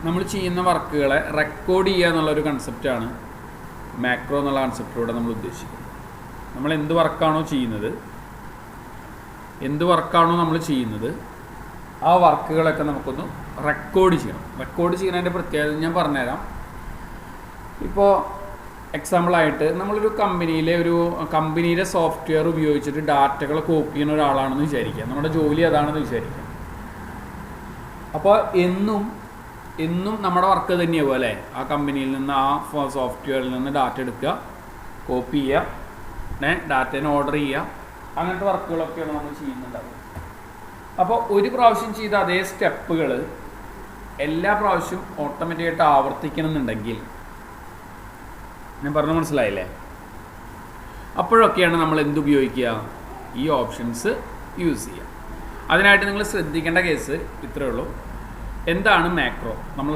നമ്മൾ ചെയ്യുന്ന വർക്കുകളെ റെക്കോർഡ് ചെയ്യുക എന്നുള്ളൊരു കൺസെപ്റ്റാണ് മാക്രോ എന്നുള്ള കൺസെപ്റ്റിലൂടെ നമ്മൾ ഉദ്ദേശിക്കുന്നത്. നമ്മൾ എന്ത് വർക്കാണോ നമ്മൾ ചെയ്യുന്നത് ആ വർക്കുകളൊക്കെ നമുക്കൊന്ന് റെക്കോർഡ് ചെയ്യണം. റെക്കോർഡ് ചെയ്യുന്നതിൻ്റെ പ്രത്യേകത ഞാൻ പറഞ്ഞുതരാം. ഇപ്പോൾ എക്സാമ്പിളായിട്ട് നമ്മളൊരു കമ്പനിയിലെ സോഫ്റ്റ്വെയർ ഉപയോഗിച്ചിട്ട് ഡാറ്റകൾ കോപ്പി ചെയ്യുന്ന ഒരാളാണെന്ന് വിചാരിക്കുക. നമ്മുടെ ജോലി അതാണെന്ന് വിചാരിക്കുക. അപ്പോൾ എന്നും നമ്മുടെ വർക്ക് തന്നെയാവും അല്ലേ? ആ കമ്പനിയിൽ നിന്ന് ആ സോഫ്റ്റ്വെയറിൽ നിന്ന് ഡാറ്റ എടുക്കുക, കോപ്പി ചെയ്യുക, ഡാറ്റേനെ ഓർഡർ ചെയ്യുക, അങ്ങനത്തെ വർക്കുകളൊക്കെയാണ് നമ്മൾ ചെയ്യുന്നുണ്ടാവുക. അപ്പോൾ ഒരു പ്രാവശ്യം ചെയ്ത അതേ സ്റ്റെപ്പുകൾ എല്ലാ പ്രാവശ്യവും ഓട്ടോമാറ്റിക്കായിട്ട് ആവർത്തിക്കണമെന്നുണ്ടെങ്കിൽ, ഞാൻ പറഞ്ഞു മനസ്സിലായില്ലേ? അപ്പോഴൊക്കെയാണ് നമ്മൾ എന്തുപയോഗിക്കുക? ഈ ഓപ്ഷൻസ് യൂസ് ചെയ്യുക. അതിനായിട്ട് നിങ്ങൾ ശ്രദ്ധിക്കേണ്ട കേസ് ഇത്രയേ ഉള്ളൂ. എന്താണ് മാക്രോ? നമ്മൾ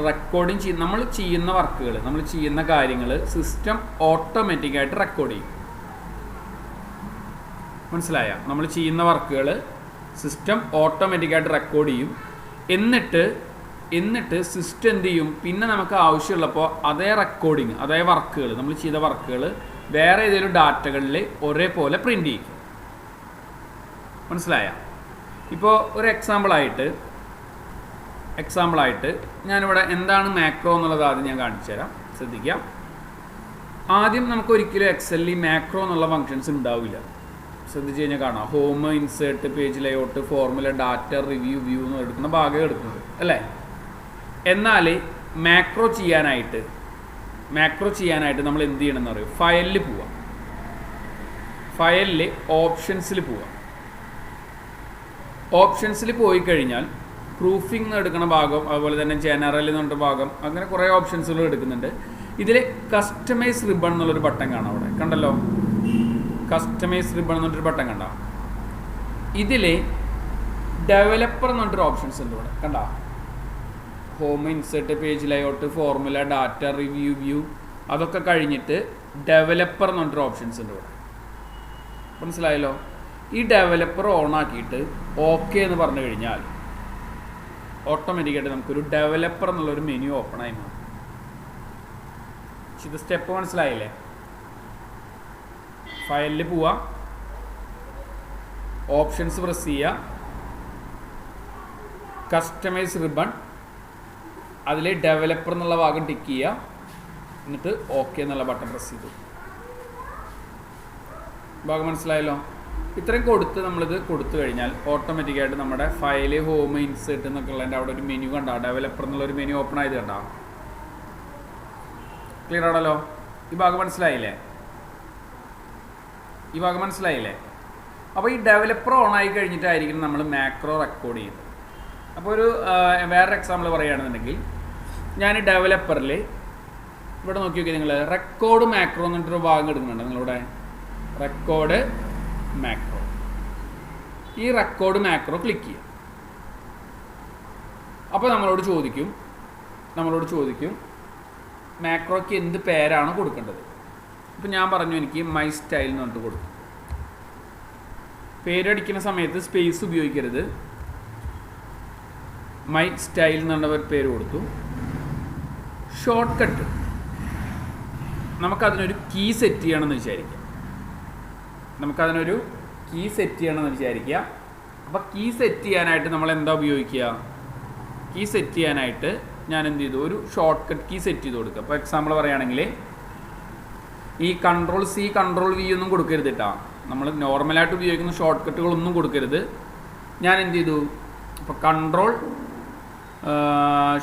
നമ്മൾ ചെയ്യുന്ന വർക്കുകൾ, നമ്മൾ ചെയ്യുന്ന കാര്യങ്ങൾ സിസ്റ്റം ഓട്ടോമാറ്റിക്കായിട്ട് റെക്കോർഡ് ചെയ്യും. മനസ്സിലായ? നമ്മൾ ചെയ്യുന്ന വർക്കുകൾ സിസ്റ്റം ഓട്ടോമാറ്റിക്കായിട്ട് റെക്കോർഡ് ചെയ്യും. എന്നിട്ട് സിസ്റ്റം എന്ത് ചെയ്യും? പിന്നെ നമുക്ക് ആവശ്യമുള്ളപ്പോൾ അതേ റെക്കോർഡിങ്, അതേ വർക്കുകൾ, നമ്മൾ ചെയ്ത വർക്കുകൾ വേറെ ഏതെങ്കിലും ഡാറ്റകളിൽ ഒരേപോലെ പ്രിൻ്റ് ചെയ്യും. മനസ്സിലായ? ഇപ്പോൾ ഒരു എക്സാമ്പിളായിട്ട് ഞാനിവിടെ എന്താണ് മാക്രോ എന്നുള്ളത് ആദ്യം ഞാൻ കാണിച്ചു തരാം. ശ്രദ്ധിക്കാം. ആദ്യം നമുക്ക് ഒരിക്കലും എക്സലിൽ മാക്രോ എന്നുള്ള ഫങ്ഷൻസ് ഉണ്ടാവില്ല. ശ്രദ്ധിച്ച് കഴിഞ്ഞാൽ കാണാം. Home, insert, page layout, formula, data, review, view എന്ന് എടുക്കുന്ന ഭാഗം എടുക്കുന്നത് അല്ലേ? എന്നാൽ മാക്രോ ചെയ്യാനായിട്ട് നമ്മൾ എന്ത് ചെയ്യണമെന്ന് പറയും? ഫയലിൽ പോവാം. ഫയലിൽ ഓപ്ഷൻസിൽ പോവാം. ഓപ്ഷൻസിൽ പോയി കഴിഞ്ഞാൽ പ്രൂഫിംഗ് എന്ന് എടുക്കുന്ന ഭാഗം, അതുപോലെ തന്നെ ജനറൽ എന്ന് പറഞ്ഞ ഭാഗം, അങ്ങനെ കുറേ ഓപ്ഷൻസുകൾ എടുക്കുന്നുണ്ട്. ഇതിൽ കസ്റ്റമൈസ് റിബൺ എന്നുള്ളൊരു ബട്ടൺ കാണാം. അവിടെ കണ്ടല്ലോ, കസ്റ്റമൈസ് റിബൺ എന്നൊരു ബട്ടൺ കണ്ട. ഇതിൽ ഡെവലപ്പർ എന്ന് പറഞ്ഞൊരു ഓപ്ഷൻസ് ഉണ്ട്. ഇവിടെ കണ്ട, home, insert, page layout, formula, data, review, view, അതൊക്കെ കഴിഞ്ഞിട്ട് ഡെവലപ്പർ എന്ന് പറഞ്ഞൊരു ഓപ്ഷൻസ് ഉണ്ട് ഇവിടെ. മനസ്സിലായല്ലോ? ഈ ഡെവലപ്പർ ഓൺ ആക്കിയിട്ട് ഓക്കെ എന്ന് പറഞ്ഞു കഴിഞ്ഞാൽ ഓട്ടോമാറ്റിക്കായിട്ട് നമുക്കൊരു ഡെവലപ്പർ എന്നുള്ളൊരു മെനു ഓപ്പൺ ആയി മാറും. ഇത് സ്റ്റെപ്പ് മനസ്സിലായില്ലേ? ഫയലിൽ പോവുക, ഓപ്ഷൻസ് പ്രസ് ചെയ്യുക, കസ്റ്റമൈസ് റിബൺ, അതിൽ ഡെവലപ്പർ എന്നുള്ള ഭാഗം ടിക്ക് ചെയ്യുക, എന്നിട്ട് ഓക്കെ എന്നുള്ള ബട്ടൺ പ്രസ് ചെയ്തു. ഭാഗം മനസ്സിലായല്ലോ? ഇത്രയും നമ്മളിത് കൊടുത്തു കഴിഞ്ഞാൽ ഓട്ടോമാറ്റിക്കായിട്ട് നമ്മുടെ ഫയല്, ഹോം, ഇൻസേർട്ട് എന്നൊക്കെ ഉള്ളതിൻ്റെ അവിടെ ഒരു മെനു കണ്ടാ, ഡെവലപ്പർ എന്നുള്ളൊരു മെനു ഓപ്പൺ ആയത് കണ്ടാ? ക്ലിയർ ആണല്ലോ? ഈ ഭാഗം മനസ്സിലായില്ലേ? അപ്പോൾ ഈ ഡെവലപ്പർ ഓൺ ആയി കഴിഞ്ഞിട്ടായിരിക്കും നമ്മൾ മാക്രോ റെക്കോർഡ് ചെയ്യുന്നത്. അപ്പോൾ വേറൊരു എക്സാമ്പിൾ പറയുകയാണെന്നുണ്ടെങ്കിൽ, ഞാൻ ഡെവലപ്പറിൽ ഇവിടെ നോക്കി നോക്കിയാൽ നിങ്ങൾ റെക്കോർഡ് മാക്രോ എന്നിട്ടൊരു ഭാഗം എടുക്കുന്നുണ്ട്. നിങ്ങളുടെ റെക്കോർഡ് മാക്രോ, ഈ റെക്കോർഡ് മാക്രോ ക്ലിക്ക് ചെയ്യുക. അപ്പോൾ നമ്മളോട് ചോദിക്കും മാക്രോയ്ക്ക് എന്ത് പേരാണ് കൊടുക്കേണ്ടത്. അപ്പോൾ ഞാൻ പറഞ്ഞു എനിക്ക് മൈ സ്റ്റൈൽ എന്ന് പറഞ്ഞിട്ട് കൊടുക്കും. പേരടിക്കുന്ന സമയത്ത് സ്പേസ് ഉപയോഗിക്കരുത്. മൈ സ്റ്റൈൽ എന്നുള്ള ഒരു പേര് കൊടുത്തു. ഷോർട്ട് കട്ട്, നമുക്കതിനൊരു കീ സെറ്റ് ചെയ്യണമെന്ന് വിചാരിക്കുക. അപ്പോൾ കീ സെറ്റ് ചെയ്യാനായിട്ട് നമ്മൾ എന്താ ഉപയോഗിക്കുക? കീ സെറ്റ് ചെയ്യാനായിട്ട് ഞാൻ എന്ത് ചെയ്തു? ഒരു ഷോർട്ട് കട്ട് കീ സെറ്റ് ചെയ്ത് കൊടുക്കുക. അപ്പോൾ എക്സാമ്പിൾ പറയുകയാണെങ്കിൽ, ഈ Ctrl C Ctrl V ഒന്നും കൊടുക്കരുത് കേട്ടോ. നമ്മൾ നോർമലായിട്ട് ഉപയോഗിക്കുന്ന ഷോർട്ട് കട്ടുകളൊന്നും കൊടുക്കരുത്. ഞാൻ എന്ത് ചെയ്തു? അപ്പോൾ Ctrl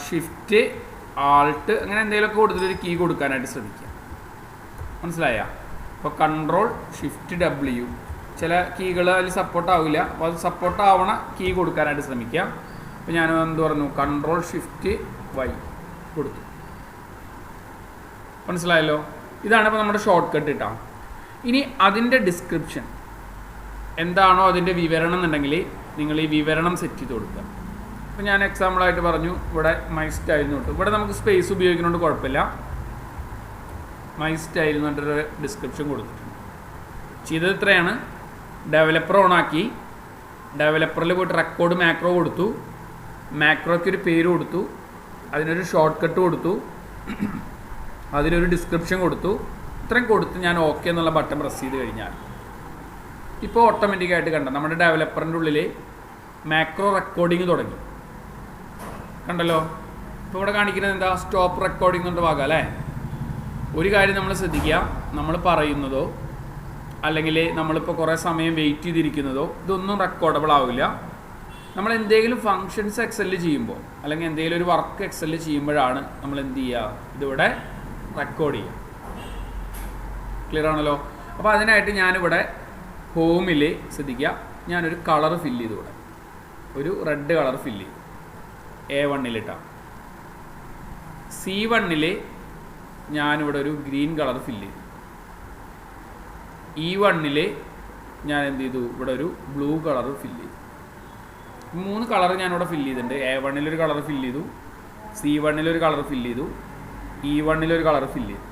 Shift Alt അങ്ങനെ എന്തെങ്കിലുമൊക്കെ കൊടുത്തിട്ടൊരു കീ കൊടുക്കാനായിട്ട് ശ്രമിക്കുക. മനസ്സിലായ? അപ്പോൾ Ctrl Shift W, ചില കീകൾ അതിൽ സപ്പോർട്ട് ആവില്ല. അപ്പോൾ അത് സപ്പോർട്ട് ആവണ കീ കൊടുക്കാനായിട്ട് ശ്രമിക്കുക. അപ്പോൾ ഞാൻ എന്ത് പറഞ്ഞു? Ctrl Shift Y കൊടുത്തു. മനസ്സിലായല്ലോ? ഇതാണ് ഇപ്പോൾ നമ്മുടെ ഷോർട്ട് കട്ട് ഇട്ടാ. ഇനി അതിൻ്റെ ഡിസ്ക്രിപ്ഷൻ എന്താണോ അതിൻ്റെ വിവരണം എന്നുണ്ടെങ്കിൽ നിങ്ങൾ ഈ വിവരണം സെറ്റ് ചെയ്ത് കൊടുക്കുക. അപ്പോൾ ഞാൻ എക്സാമ്പിളായിട്ട് പറഞ്ഞു ഇവിടെ മൈ സ്റ്റൈൽ എന്ന് തൊട്ട്. ഇവിടെ നമുക്ക് സ്പേസ് ഉപയോഗിക്കുന്നതുകൊണ്ട് കുഴപ്പമില്ല. മൈ സ്റ്റൈൽ എന്ന് പറഞ്ഞൊരു ഡിസ്ക്രിപ്ഷൻ കൊടുത്തിട്ടുണ്ട്. ചെയ്തത് ഇത്രയാണ്. ഡെവലപ്പർ ഓണാക്കി, ഡെവലപ്പറിൽ പോയിട്ട് റെക്കോർഡ് മാക്രോ കൊടുത്തു, മാക്രോയ്ക്ക് ഒരു പേര് കൊടുത്തു, അതിനൊരു ഷോർട്ട് കട്ട് കൊടുത്തു, അതിലൊരു ഡിസ്ക്രിപ്ഷൻ കൊടുത്തു. ഇത്രയും കൊടുത്ത് ഞാൻ ഓക്കെ എന്നുള്ള ബട്ടൺ പ്രസ് ചെയ്ത് കഴിഞ്ഞാൽ ഇപ്പോൾ ഓട്ടോമാറ്റിക്കായിട്ട് കണ്ട നമ്മുടെ ഡെവലപ്പറിൻ്റെ ഉള്ളിൽ മാക്രോ റെക്കോർഡിങ് തുടങ്ങി. കണ്ടല്ലോ. ഇപ്പോൾ ഇവിടെ കാണിക്കുന്നത് എന്താ? സ്റ്റോപ്പ് റെക്കോർഡിംഗ് കൊണ്ട് ഭാഗം അല്ലേ. ഒരു കാര്യം നമ്മൾ ശ്രദ്ധിക്കുക, നമ്മൾ പറയുന്നതോ അല്ലെങ്കിൽ നമ്മളിപ്പോൾ കുറേ സമയം വെയിറ്റ് ചെയ്തിരിക്കുന്നതോ ഇതൊന്നും റെക്കോർഡബിൾ ആവില്ല. നമ്മൾ എന്തെങ്കിലും ഫങ്ഷൻസ് എക്സെല് ചെയ്യുമ്പോൾ അല്ലെങ്കിൽ എന്തെങ്കിലും ഒരു വർക്ക് എക്സെല് ചെയ്യുമ്പോഴാണ് നമ്മൾ എന്ത് ചെയ്യുക, ഇതിവിടെ റെക്കോർഡ് ചെയ്യുക. ക്ലിയർ ആണല്ലോ. അപ്പോൾ അതിനായിട്ട് ഞാനിവിടെ ഹോമിൽ ശ്രദ്ധിക്കുക, ഞാനൊരു കളർ ഫില്ല് ചെയ്തു. ഇവിടെ ഒരു റെഡ് കളർ ഫില്ല് ചെയ്തു. A1 C1 ഞാനിവിടെ ഒരു ഗ്രീൻ കളർ ഫില്ല് ചെയ്തു. E1 ഞാൻ എന്ത് ചെയ്തു, ഇവിടെ ഒരു ബ്ലൂ കളർ ഫില്ല് ചെയ്തു. 3 കളർ ഞാനിവിടെ ഫില്ല് ചെയ്തിട്ടുണ്ട്. A1 ഒരു കളർ ഫില്ല് ചെയ്തു, C1 ഒരു കളർ ഫില്ല് ചെയ്തു, E1 ഒരു കളർ ഫില്ല് ചെയ്തു.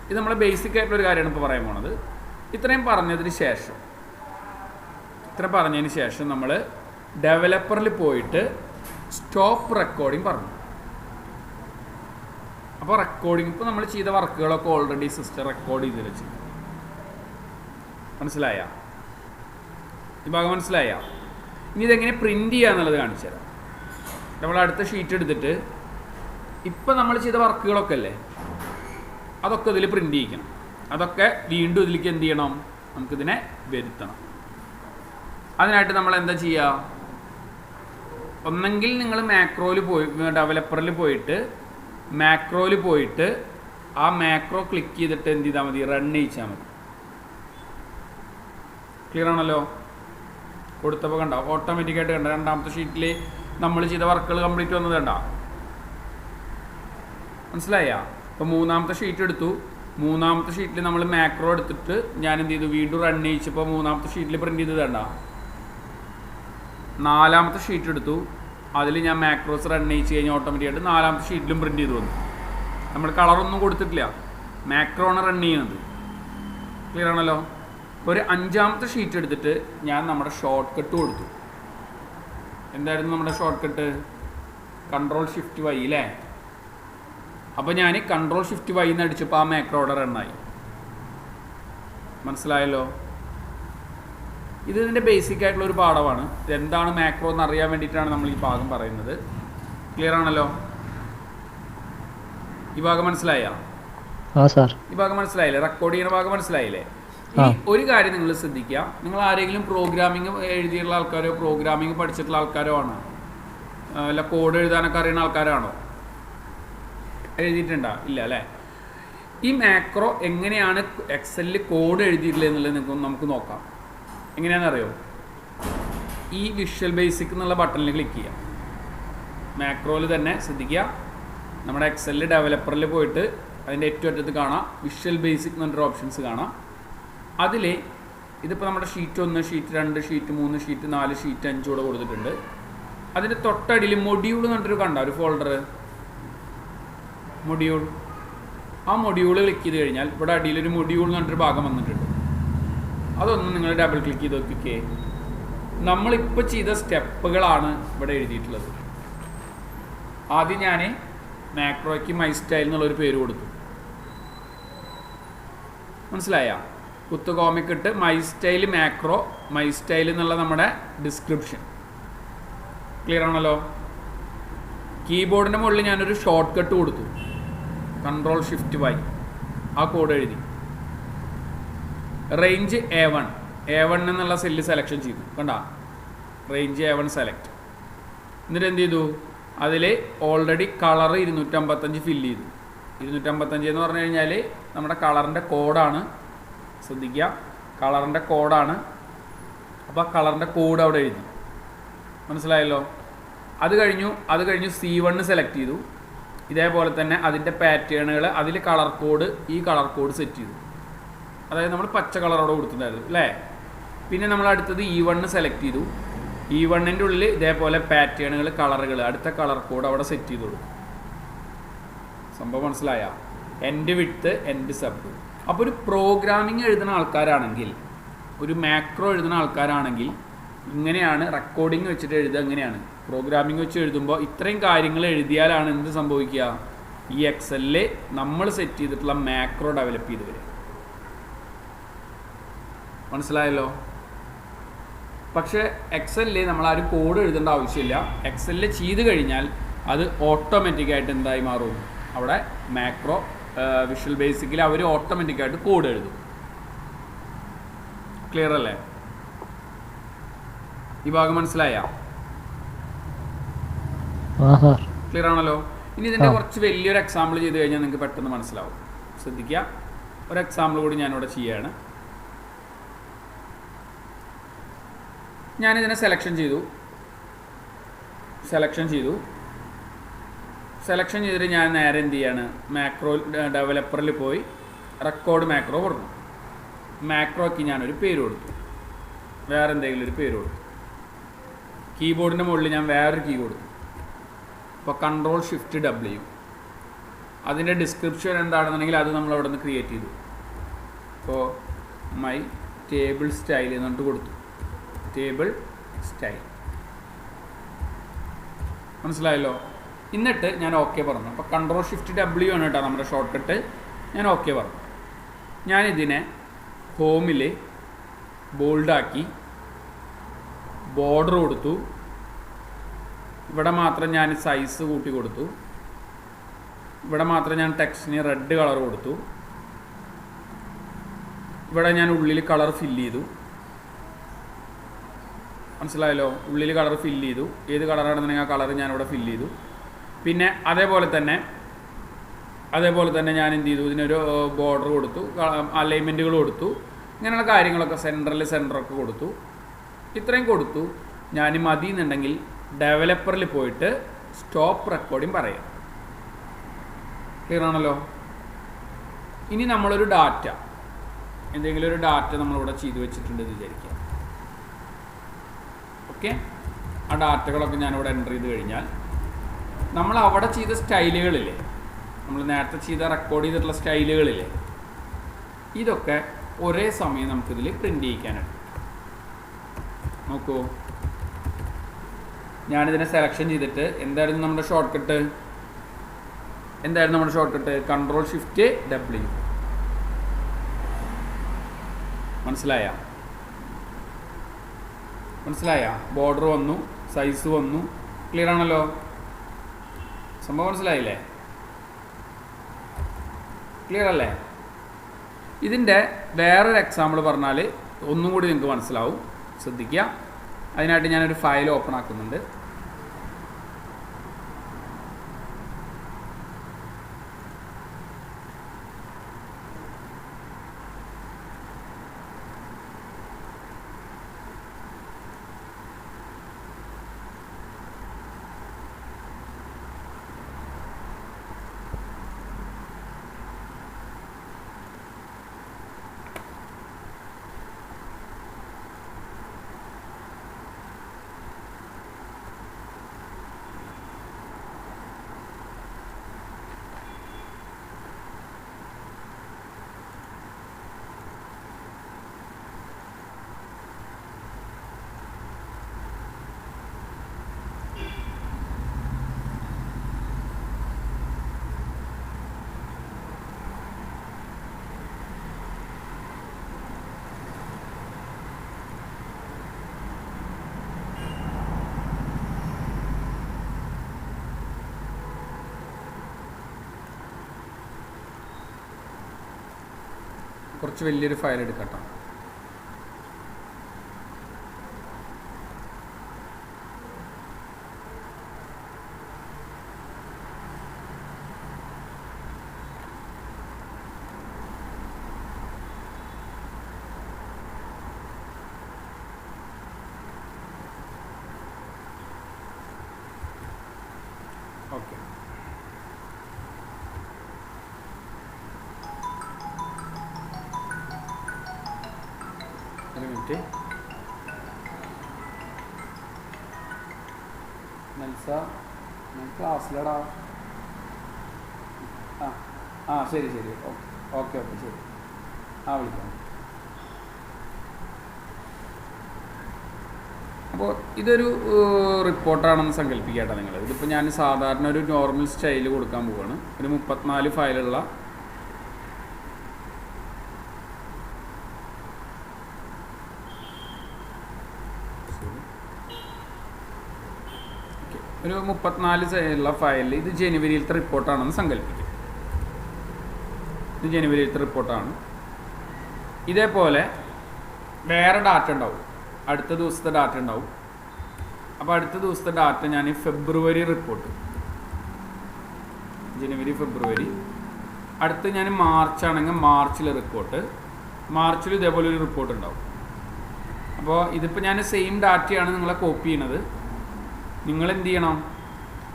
ഇത് നമ്മൾ ബേസിക് ആയിട്ടുള്ളൊരു കാര്യമാണ് ഇപ്പോൾ പറയാൻ പോണത്. ഇത്രയും പറഞ്ഞതിന് ശേഷം നമ്മൾ ഡെവലപ്പറിൽ പോയിട്ട് സ്റ്റോപ്പ് റെക്കോർഡിങ് പറഞ്ഞു. അപ്പോൾ റെക്കോർഡിങ് ഇപ്പോൾ നമ്മൾ ചെയ്ത വർക്കുകളൊക്കെ ഓൾറെഡി സിസ്റ്റം റെക്കോർഡ് ചെയ്ത് വെച്ചു. മനസ്സിലായ? ഈ ഭാഗം മനസ്സിലായ? ഇനി ഇതെങ്ങനെ പ്രിൻ്റ് ചെയ്യുക എന്നുള്ളത് കാണിച്ചു തരാം. നമ്മൾ അടുത്ത ഷീറ്റ് എടുത്തിട്ട് ഇപ്പം നമ്മൾ ചെയ്ത വർക്കുകളൊക്കെ അല്ലേ, അതൊക്കെ ഇതിൽ പ്രിൻ്റ് ചെയ്യിക്കണം. അതൊക്കെ വീണ്ടും ഇതിലേക്ക് എന്ത് ചെയ്യണം, നമുക്കിതിനെ വരുത്തണം. അതിനായിട്ട് നമ്മൾ എന്താ ചെയ്യുക? ഒന്നെങ്കിൽ നിങ്ങൾ ഡെവലപ്പറിൽ പോയിട്ട് ആ മാക്രോ ക്ലിക്ക് ചെയ്തിട്ട് എന്ത് ചെയ്താൽ മതി, റൺ ചെയ്യിച്ചാൽ മതി. ക്ലിയർ ആണല്ലോ. കൊടുത്തപ്പോൾ കണ്ടോ ഓട്ടോമാറ്റിക്കായിട്ട് കണ്ട രണ്ടാമത്തെ ഷീറ്റിൽ നമ്മൾ ചെയ്ത വർക്കുകൾ കംപ്ലീറ്റ് വന്നത് കണ്ട. മനസ്സിലായ? ഇപ്പോൾ മൂന്നാമത്തെ ഷീറ്റ് എടുത്തു. മൂന്നാമത്തെ ഷീറ്റിൽ നമ്മൾ മാക്രോ എടുത്തിട്ട് ഞാൻ എന്ത് ചെയ്തു, വീണ്ടും റൺ ചെയ്യിച്ചപ്പോൾ മൂന്നാമത്തെ ഷീറ്റിൽ പ്രിൻ്റ് ചെയ്ത് കണ്ട. നാലാമത്തെ ഷീറ്റ് എടുത്തു, അതിൽ ഞാൻ മാക്രോസ് റൺ ചെയ്യിച്ച് കഴിഞ്ഞാൽ ഓട്ടോമാറ്റിക്കായിട്ട് നാലാമത്തെ ഷീറ്റിലും പ്രിൻ്റ് ചെയ്ത് വന്നു. നമ്മൾ കളറൊന്നും കൊടുത്തിട്ടില്ല, മാക്രോണ് റൺ ചെയ്യുന്നത്. ക്ലിയർ ആണല്ലോ. ഒരു അഞ്ചാമത്തെ ഷീറ്റ് എടുത്തിട്ട് ഞാൻ നമ്മുടെ ഷോർട്ട് കട്ട് കൊടുത്തു. എന്തായിരുന്നു നമ്മുടെ ഷോർട്ട് കട്ട്? Ctrl+Shift+Y അല്ലേ. അപ്പോൾ ഞാൻ Ctrl+Shift+Y എന്ന് അടിച്ചപ്പോൾ ആ മാക്രോയുടെ റണ്ണായി. മനസ്സിലായല്ലോ. ഇതിൻ്റെ ബേസിക് ആയിട്ടുള്ളൊരു പാഠമാണ്. ഇതെന്താണ് മാക്രോ എന്ന് അറിയാൻ വേണ്ടിയിട്ടാണ് നമ്മൾ ഈ ഭാഗം പറയുന്നത്. ക്ലിയർ ആണല്ലോ. ഈ ഭാഗം മനസ്സിലായോ? ഈ ഭാഗം മനസ്സിലായില്ലേ? റെക്കോർഡ് ചെയ്യുന്ന ഭാഗം മനസ്സിലായില്ലേ? ഈ ഒരു കാര്യം നിങ്ങൾ ശ്രദ്ധിക്കുക, നിങ്ങൾ ആരെങ്കിലും പ്രോഗ്രാമിംഗ് എഴുതിയുള്ള ആൾക്കാരോ പ്രോഗ്രാമിംഗ് പഠിച്ചിട്ടുള്ള ആൾക്കാരോ ആണോ? അല്ല കോഡ് എഴുതാനൊക്കെ അറിയുന്ന ആൾക്കാരാണോ? എഴുതിയിട്ടുണ്ടോ? ഇല്ല അല്ലേ. ഈ മാക്രോ എങ്ങനെയാണ് എക്സലിൽ കോഡ് എഴുതിയിട്ടില്ല എന്നുള്ളത് നമുക്ക് നോക്കാം. എങ്ങനെയാണെന്നറിയോ? ഈ വിഷ്വൽ ബേസിക് എന്നുള്ള ബട്ടണിൽ ക്ലിക്ക് ചെയ്യാം. മാക്രോയിൽ തന്നെ ശ്രദ്ധിക്കുക, നമ്മുടെ എക്സലിൽ ഡെവലപ്പറിൽ പോയിട്ട് അതിൻ്റെ ഏറ്റവും അറ്റത്ത് കാണാം വിഷ്വൽ ബേസിക് എന്ന് പറഞ്ഞൊരു ഓപ്ഷൻസ് കാണാം. അതിൽ ഇതിപ്പോൾ നമ്മുടെ sheet 1, sheet 2, sheet 3, sheet 4, sheet 5 കൂടെ കൊടുത്തിട്ടുണ്ട്. അതിൻ്റെ തൊട്ടടിയിൽ മൊഡ്യൂൾ എന്ന് പറഞ്ഞിട്ടൊരു കണ്ട ഒരു ഫോൾഡർ, മൊഡ്യൂൾ. ആ മൊഡ്യൂൾ ക്ലിക്ക് ചെയ്ത് കഴിഞ്ഞാൽ ഇവിടെ അടിയിലൊരു മൊഡ്യൂൾ എന്ന് പറഞ്ഞിട്ടൊരു ഭാഗം വന്നിട്ടുണ്ട്. അതൊന്ന് നിങ്ങൾ ഡബിൾ ക്ലിക്ക് ചെയ്ത് നോക്കിക്കേ. നമ്മളിപ്പോൾ ചെയ്ത സ്റ്റെപ്പുകളാണ് ഇവിടെ എഴുതിയിട്ടുള്ളത്. ആദ്യം ഞാൻ മാക്രോയ്ക്ക് മൈ സ്റ്റൈൽ എന്നുള്ളൊരു പേര് കൊടുത്തു. മനസ്സിലായ? കുത്ത് കോമിക് ഇട്ട് my style macro, my style എന്നുള്ള നമ്മുടെ ഡിസ്ക്രിപ്ഷൻ. ക്ലിയർ ആണല്ലോ. കീബോർഡിൻ്റെ മുകളിൽ ഞാനൊരു ഷോർട്ട് കട്ട് കൊടുത്തു, Ctrl+Shift+Y. ആ കോഡ് എഴുതി. റേഞ്ച് A1 എന്നുള്ള സെല്ല് സെലക്ഷൻ ചെയ്തു. കണ്ട റേഞ്ച് A1 സെലക്ട്. എന്നിട്ട് എന്ത് ചെയ്തു, അതിൽ ഓൾറെഡി കളർ 255 ഫില്ല് ചെയ്തു. 255 എന്ന് പറഞ്ഞു കഴിഞ്ഞാൽ നമ്മുടെ കളറിൻ്റെ കോഡാണ്. ശ്രദ്ധിക്കുക, കളറിൻ്റെ കോഡാണ്. അപ്പോൾ ആ കളറിൻ്റെ കോഡ് അവിടെ എഴുതി. മനസ്സിലായല്ലോ. അത് കഴിഞ്ഞു C1 സെലക്ട് ചെയ്തു. ഇതേപോലെ തന്നെ അതിൻ്റെ പാറ്റേണുകൾ, അതിൽ കളർ കോഡ്, ഈ കളർ കോഡ് സെറ്റ് ചെയ്തു. അതായത് നമ്മൾ പച്ച കളർ അവിടെ കൊടുത്തിട്ടുണ്ടായിരുന്നു അല്ലേ. പിന്നെ നമ്മൾ അടുത്തത് E1 സെലക്ട് ചെയ്തു. E1ൻ്റെ ഉള്ളിൽ ഇതേപോലെ പാറ്റേണുകൾ, കളറുകൾ, അടുത്ത കളർ കോഡ് അവിടെ സെറ്റ് ചെയ്ത് കൊടുക്കും. സംഭവം മനസ്സിലായ? End width, end sub. അപ്പോൾ ഒരു പ്രോഗ്രാമിംഗ് എഴുതുന്ന ആൾക്കാരാണെങ്കിൽ, ഒരു മാക്രോ എഴുതുന്ന ആൾക്കാരാണെങ്കിൽ ഇങ്ങനെയാണ് റെക്കോർഡിങ് വെച്ചിട്ട് എഴുതുക. എങ്ങനെയാണ് പ്രോഗ്രാമിംഗ് വെച്ച് എഴുതുമ്പോൾ ഇത്രയും കാര്യങ്ങൾ എഴുതിയാലാണ് എന്ത് സംഭവിക്കുക, ഈ എക്സലിൽ നമ്മൾ സെറ്റ് ചെയ്തിട്ടുള്ള മാക്രോ ഡെവലപ്പ് ചെയ്ത് വരിക. മനസ്സിലായല്ലോ? പക്ഷേ എക്സലിൽ നമ്മളാരും കോഡ് എഴുതേണ്ട ആവശ്യമില്ല. എക്സലിൽ ചെയ്ത് കഴിഞ്ഞാൽ അത് ഓട്ടോമാറ്റിക്കായിട്ട് എന്തായി മാറും, അവിടെ മാക്രോ വിഷ്വൽ ബേസിക്കലി അവർ ഓട്ടോമാറ്റിക്കായിട്ട് കോഡ് എഴുതും. ക്ലിയർ അല്ലേ? ഈ ഭാഗം മനസ്സിലായ? ക്ലിയർ ആണല്ലോ? ഇനി ഇതിൻ്റെ കുറച്ച് വലിയൊരു എക്സാമ്പിൾ ചെയ്ത് കഴിഞ്ഞാൽ നിങ്ങൾക്ക് പെട്ടെന്ന് മനസ്സിലാവും. ശ്രദ്ധിക്കുക, ഒരു എക്സാമ്പിൾ കൂടി ഞാനിവിടെ ചെയ്യുകയാണ്. ഞാനിതിനെ സെലക്ഷൻ ചെയ്തു. സെലക്ഷൻ ചെയ്തിട്ട് ഞാൻ നേരെ എന്ത് ചെയ്യാണ്, മാക്രോ ഡെവലപ്പറിൽ പോയി റെക്കോർഡ് മാക്രോ കൊടുക്കണം. മാക്രോയ്ക്ക് ഞാനൊരു പേര് കൊടുത്തു, വേറെ എന്തെങ്കിലും ഒരു പേര് കൊടുത്തു. കീബോർഡിൻ്റെ മുകളിൽ ഞാൻ വേറൊരു കീ കൊടുത്തു. ഇപ്പോൾ Ctrl+Shift+W. അതിൻ്റെ ഡിസ്ക്രിപ്ഷൻ എന്താണെന്നുണ്ടെങ്കിൽ അത് നമ്മൾ അവിടെ നിന്ന് ക്രിയേറ്റ് ചെയ്തു. ഇപ്പോൾ മൈ ടേബിൾ സ്റ്റൈൽ എന്നിട്ട് കൊടുത്തു, ടേബിൾ സ്റ്റൈൽ. മനസ്സിലായല്ലോ? എന്നിട്ട് ഞാൻ ഓക്കെ പറഞ്ഞു. അപ്പോൾ Ctrl+Shift+W ആണ് കേട്ടോ നമ്മുടെ ഷോർട്ട് കട്ട്. ഞാൻ ഓക്കെ പറഞ്ഞു. ഞാനിതിനെ ഹോമിൽ ബോൾഡാക്കി, ബോർഡർ കൊടുത്തു. ഇവിടെ മാത്രം ഞാൻ സൈസ് കൂട്ടി കൊടുത്തു. ഇവിടെ മാത്രം ഞാൻ ടെക്സ്റ്റിന് റെഡ് കളർ കൊടുത്തു. ഇവിടെ ഞാൻ ഉള്ളിൽ കളർ ഫില്ല് ചെയ്തു. മനസ്സിലായല്ലോ? ഉള്ളിൽ കളർ ഫില്ല് ചെയ്തു. ഏത് കളറാണെന്നുണ്ടെങ്കിൽ ആ കളർ ഞാനിവിടെ ഫില്ല് ചെയ്തു. പിന്നെ അതേപോലെ തന്നെ ഞാൻ എന്ത് ചെയ്തു, ഇതിനൊരു ബോർഡർ കൊടുത്തു, അലൈൻമെൻറ്റുകൾ കൊടുത്തു. ഇങ്ങനെയുള്ള കാര്യങ്ങളൊക്കെ സെൻറ്ററൊക്കെ കൊടുത്തു. ഇത്രയും കൊടുത്തു. ഞാൻ മതി എന്നുണ്ടെങ്കിൽ ഡെവലപ്പറിൽ പോയിട്ട് സ്റ്റോപ്പ് റെക്കോർഡിങ് പറയാം. ക്ലിയർ ആണല്ലോ? ഇനി നമ്മളൊരു ഡാറ്റ, എന്തെങ്കിലും ഒരു ഡാറ്റ നമ്മളിവിടെ ചെയ്തു വെച്ചിട്ടുണ്ട് എന്ന് വിചാരിക്കുക. ഓക്കെ, ആ ഡാറ്റകളൊക്കെ ഞാനിവിടെ എൻ്റർ ചെയ്ത് കഴിഞ്ഞാൽ നമ്മൾ അവിടെ ചെയ്ത സ്റ്റൈലുകളില്ലേ, നമ്മൾ നേരത്തെ ചെയ്ത റെക്കോർഡ് ചെയ്തിട്ടുള്ള സ്റ്റൈലുകളില്ലേ, ഇതൊക്കെ ഒരേ സമയം നമുക്കിതിൽ പ്രിൻ്റ് ചെയ്യിക്കാനുണ്ട്. നോക്കൂ, ഞാനിതിനെ സെലക്ഷൻ ചെയ്തിട്ട് എന്തായിരുന്നു നമ്മുടെ ഷോർട്ട് കട്ട്, Ctrl+Shift+W. മനസ്സിലായ? ബോർഡർ വന്നു, സൈസ് വന്നു. ക്ലിയർ ആണല്ലോ? സംഭവം മനസ്സിലായില്ലേ? ക്ലിയർ അല്ലേ? ഇതിൻ്റെ വേറൊരു എക്സാമ്പിൾ പറഞ്ഞാൽ ഒന്നും കൂടി നിങ്ങൾക്ക് മനസ്സിലാവും. ശ്രദ്ധിക്കുക. അതിനായിട്ട് ഞാനൊരു ഫയൽ ഓപ്പൺ ആക്കുന്നുണ്ട്. കുറച്ച് വലിയൊരു ഫയൽ എടുക്കട്ടോ. ഓക്കെ, ഒരു മിനിറ്റ്. നെൽസ, ഞാൻ ക്ലാസ്സിലടാ. ശരി ഓക്കെ ശരി. വിളിക്കാം. അപ്പോൾ ഇതൊരു റിപ്പോർട്ടാണെന്ന് സങ്കല്പിക്കട്ടെ നിങ്ങൾ. ഇതിപ്പോൾ ഞാൻ സാധാരണ ഒരു നോർമൽ സ്റ്റൈൽ കൊടുക്കാൻ പോവുകയാണ്. ഒരു 34 ഫയലുള്ള സൈലുള്ള ഫയലിൽ ഇത് ജനുവരിയിലത്തെ റിപ്പോർട്ടാണെന്ന് സങ്കല്പിക്കും. ഇത് ജനുവരിയിലത്തെ റിപ്പോർട്ടാണ്. ഇതേപോലെ വേറെ ഡാറ്റ ഉണ്ടാവും, അടുത്ത ദിവസത്തെ ഡാറ്റ ഉണ്ടാവും. അപ്പോൾ അടുത്ത ദിവസത്തെ ഡാറ്റ ഞാൻ ഫെബ്രുവരി റിപ്പോർട്ട്, ജനുവരി ഫെബ്രുവരി. അടുത്ത് ഞാൻ മാർച്ച് ആണെങ്കിൽ മാർച്ചിലെ റിപ്പോർട്ട്, മാർച്ചിൽ ഇതേപോലെ ഒരു റിപ്പോർട്ട് ഉണ്ടാവും. അപ്പോൾ ഇതിപ്പോൾ ഞാൻ സെയിം ഡാറ്റയാണ് നിങ്ങളെ കോപ്പി ചെയ്യണത്. നിങ്ങൾ എന്ത് ചെയ്യണം,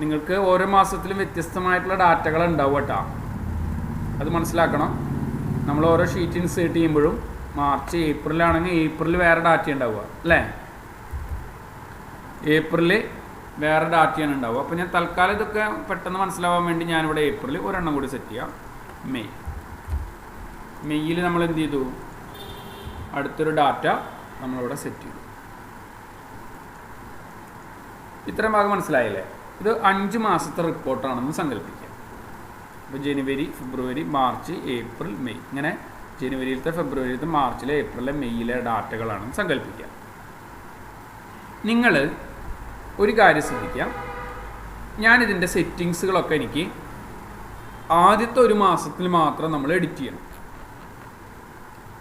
നിങ്ങൾക്ക് ഓരോ മാസത്തിലും വ്യത്യസ്തമായിട്ടുള്ള ഡാറ്റകൾ ഉണ്ടാവും കേട്ടോ. അത് മനസ്സിലാക്കണം. നമ്മൾ ഓരോ ഷീറ്റ് ഇൻസേർട്ട് ചെയ്യുമ്പോഴും മാർച്ച് ഏപ്രിലാണെങ്കിൽ ഏപ്രിൽ വേറെ ഡാറ്റ ഉണ്ടാവുക അല്ലേ, ഏപ്രിൽ വേറെ ഡാറ്റയാണ് ഉണ്ടാവുക. അപ്പോൾ ഞാൻ തൽക്കാലം ഇതൊക്കെ പെട്ടെന്ന് മനസ്സിലാവാൻ വേണ്ടി ഞാനിവിടെ ഏപ്രിൽ ഒരെണ്ണം കൂടി സെറ്റ് ചെയ്യാം. മെയ്യിൽ നമ്മൾ എന്ത് ചെയ്തു, അടുത്തൊരു ഡാറ്റ നമ്മളിവിടെ സെറ്റ് ചെയ്തു. ഇത്രയും ഭാഗം മനസ്സിലായില്ലേ? ഇത് 5 മാസത്തെ റിപ്പോർട്ടാണെന്ന് സങ്കല്പിക്കുക. അപ്പോൾ ജനുവരി ഫെബ്രുവരി മാർച്ച് ഏപ്രിൽ മെയ്, ഇങ്ങനെ ജനുവരിയിലത്തെ ഫെബ്രുവരിയിലത്തെ മാർച്ചിലെ ഏപ്രിലെ മെയ്യിലെ ഡാറ്റകളാണെന്ന് സങ്കല്പിക്കുക. നിങ്ങൾ ഒരു കാര്യം ശ്രദ്ധിക്കുക, ഞാനിതിൻ്റെ സെറ്റിങ്സുകളൊക്കെ എനിക്ക് ആദ്യത്തെ ഒരു മാസത്തിൽ മാത്രം നമ്മൾ എഡിറ്റ് ചെയ്യണം.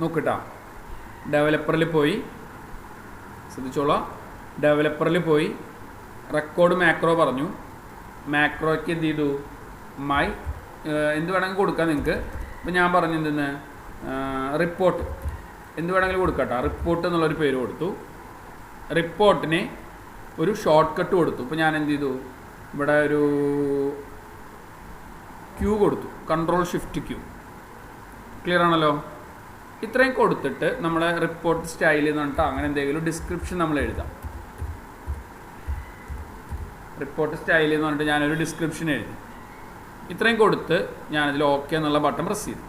നോക്കട്ടാ, ഡെവലപ്പറിൽ പോയി ശ്രദ്ധിച്ചോളാം. ഡെവലപ്പറിൽ പോയി റെക്കോർഡ് മാക്രോ പറഞ്ഞു. മാക്രോയ്ക്ക് എന്ത് ചെയ്തു, എന്ത് വേണമെങ്കിൽ കൊടുക്കാം നിങ്ങൾക്ക്. ഇപ്പോൾ ഞാൻ പറഞ്ഞു എന്തെന്ന്, റിപ്പോർട്ട് എന്ത് വേണമെങ്കിലും കൊടുക്കട്ടോ. റിപ്പോർട്ട് എന്നുള്ളൊരു പേര് കൊടുത്തു. റിപ്പോർട്ടിന് ഒരു ഷോർട്ട് കട്ട് കൊടുത്തു. ഇപ്പോൾ ഞാൻ എന്ത് ചെയ്തു, ഇവിടെ ഒരു ക്യൂ കൊടുത്തു, Ctrl+Shift+Q. ക്ലിയർ ആണല്ലോ? ഇത്രയും കൊടുത്തിട്ട് നമ്മുടെ റിപ്പോർട്ട് സ്റ്റൈൽ എന്ന് പറഞ്ഞിട്ട് അങ്ങനെ എന്തെങ്കിലും ഡിസ്ക്രിപ്ഷൻ നമ്മൾ എഴുതാം. റിപ്പോർട്ട് സ്റ്റൈൽ എന്ന് പറഞ്ഞിട്ട് ഞാനൊരു ഡിസ്ക്രിപ്ഷൻ എഴുതി. ഇത്രയും കൊടുത്ത് ഞാനതിൽ ഓക്കെ എന്നുള്ള ബട്ടൺ പ്രസ് ചെയ്തു.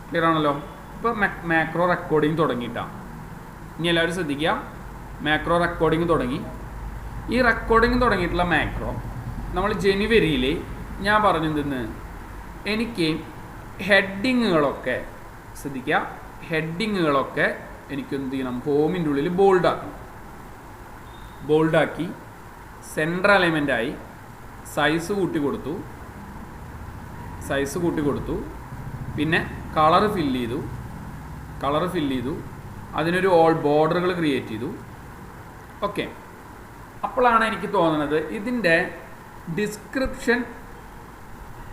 ക്ലിയർ ആണല്ലോ? ഇപ്പോൾ മാക്രോ റെക്കോർഡിങ് തുടങ്ങിയിട്ടാണ്. ഇനി എല്ലാവരും ശ്രദ്ധിക്കുക, മാക്രോ റെക്കോർഡിങ് തുടങ്ങി. ഈ റെക്കോർഡിങ് തുടങ്ങിയിട്ടുള്ള മാക്രോ നമ്മൾ ജനുവരിയിൽ ഞാൻ പറഞ്ഞെന്തെന്ന്, എനിക്ക് ഹെഡിങ്ങുകളൊക്കെ ശ്രദ്ധിക്കുക, ഹെഡിങ്ങുകളൊക്കെ എനിക്ക് എന്ത് ചെയ്യണം, ഹോമിൻ്റെ ഉള്ളിൽ ബോൾഡാക്കി സെൻട്രൽ എലമെൻ്റായി സൈസ് കൂട്ടി കൊടുത്തു. പിന്നെ കളർ ഫില്ല് ചെയ്തു. അതിനൊരു ഓൾ ബോർഡറുകൾ ക്രിയേറ്റ് ചെയ്തു. ഓക്കെ, അപ്പോഴാണ് എനിക്ക് തോന്നുന്നത് ഇതിൻ്റെ ഡിസ്ക്രിപ്ഷൻ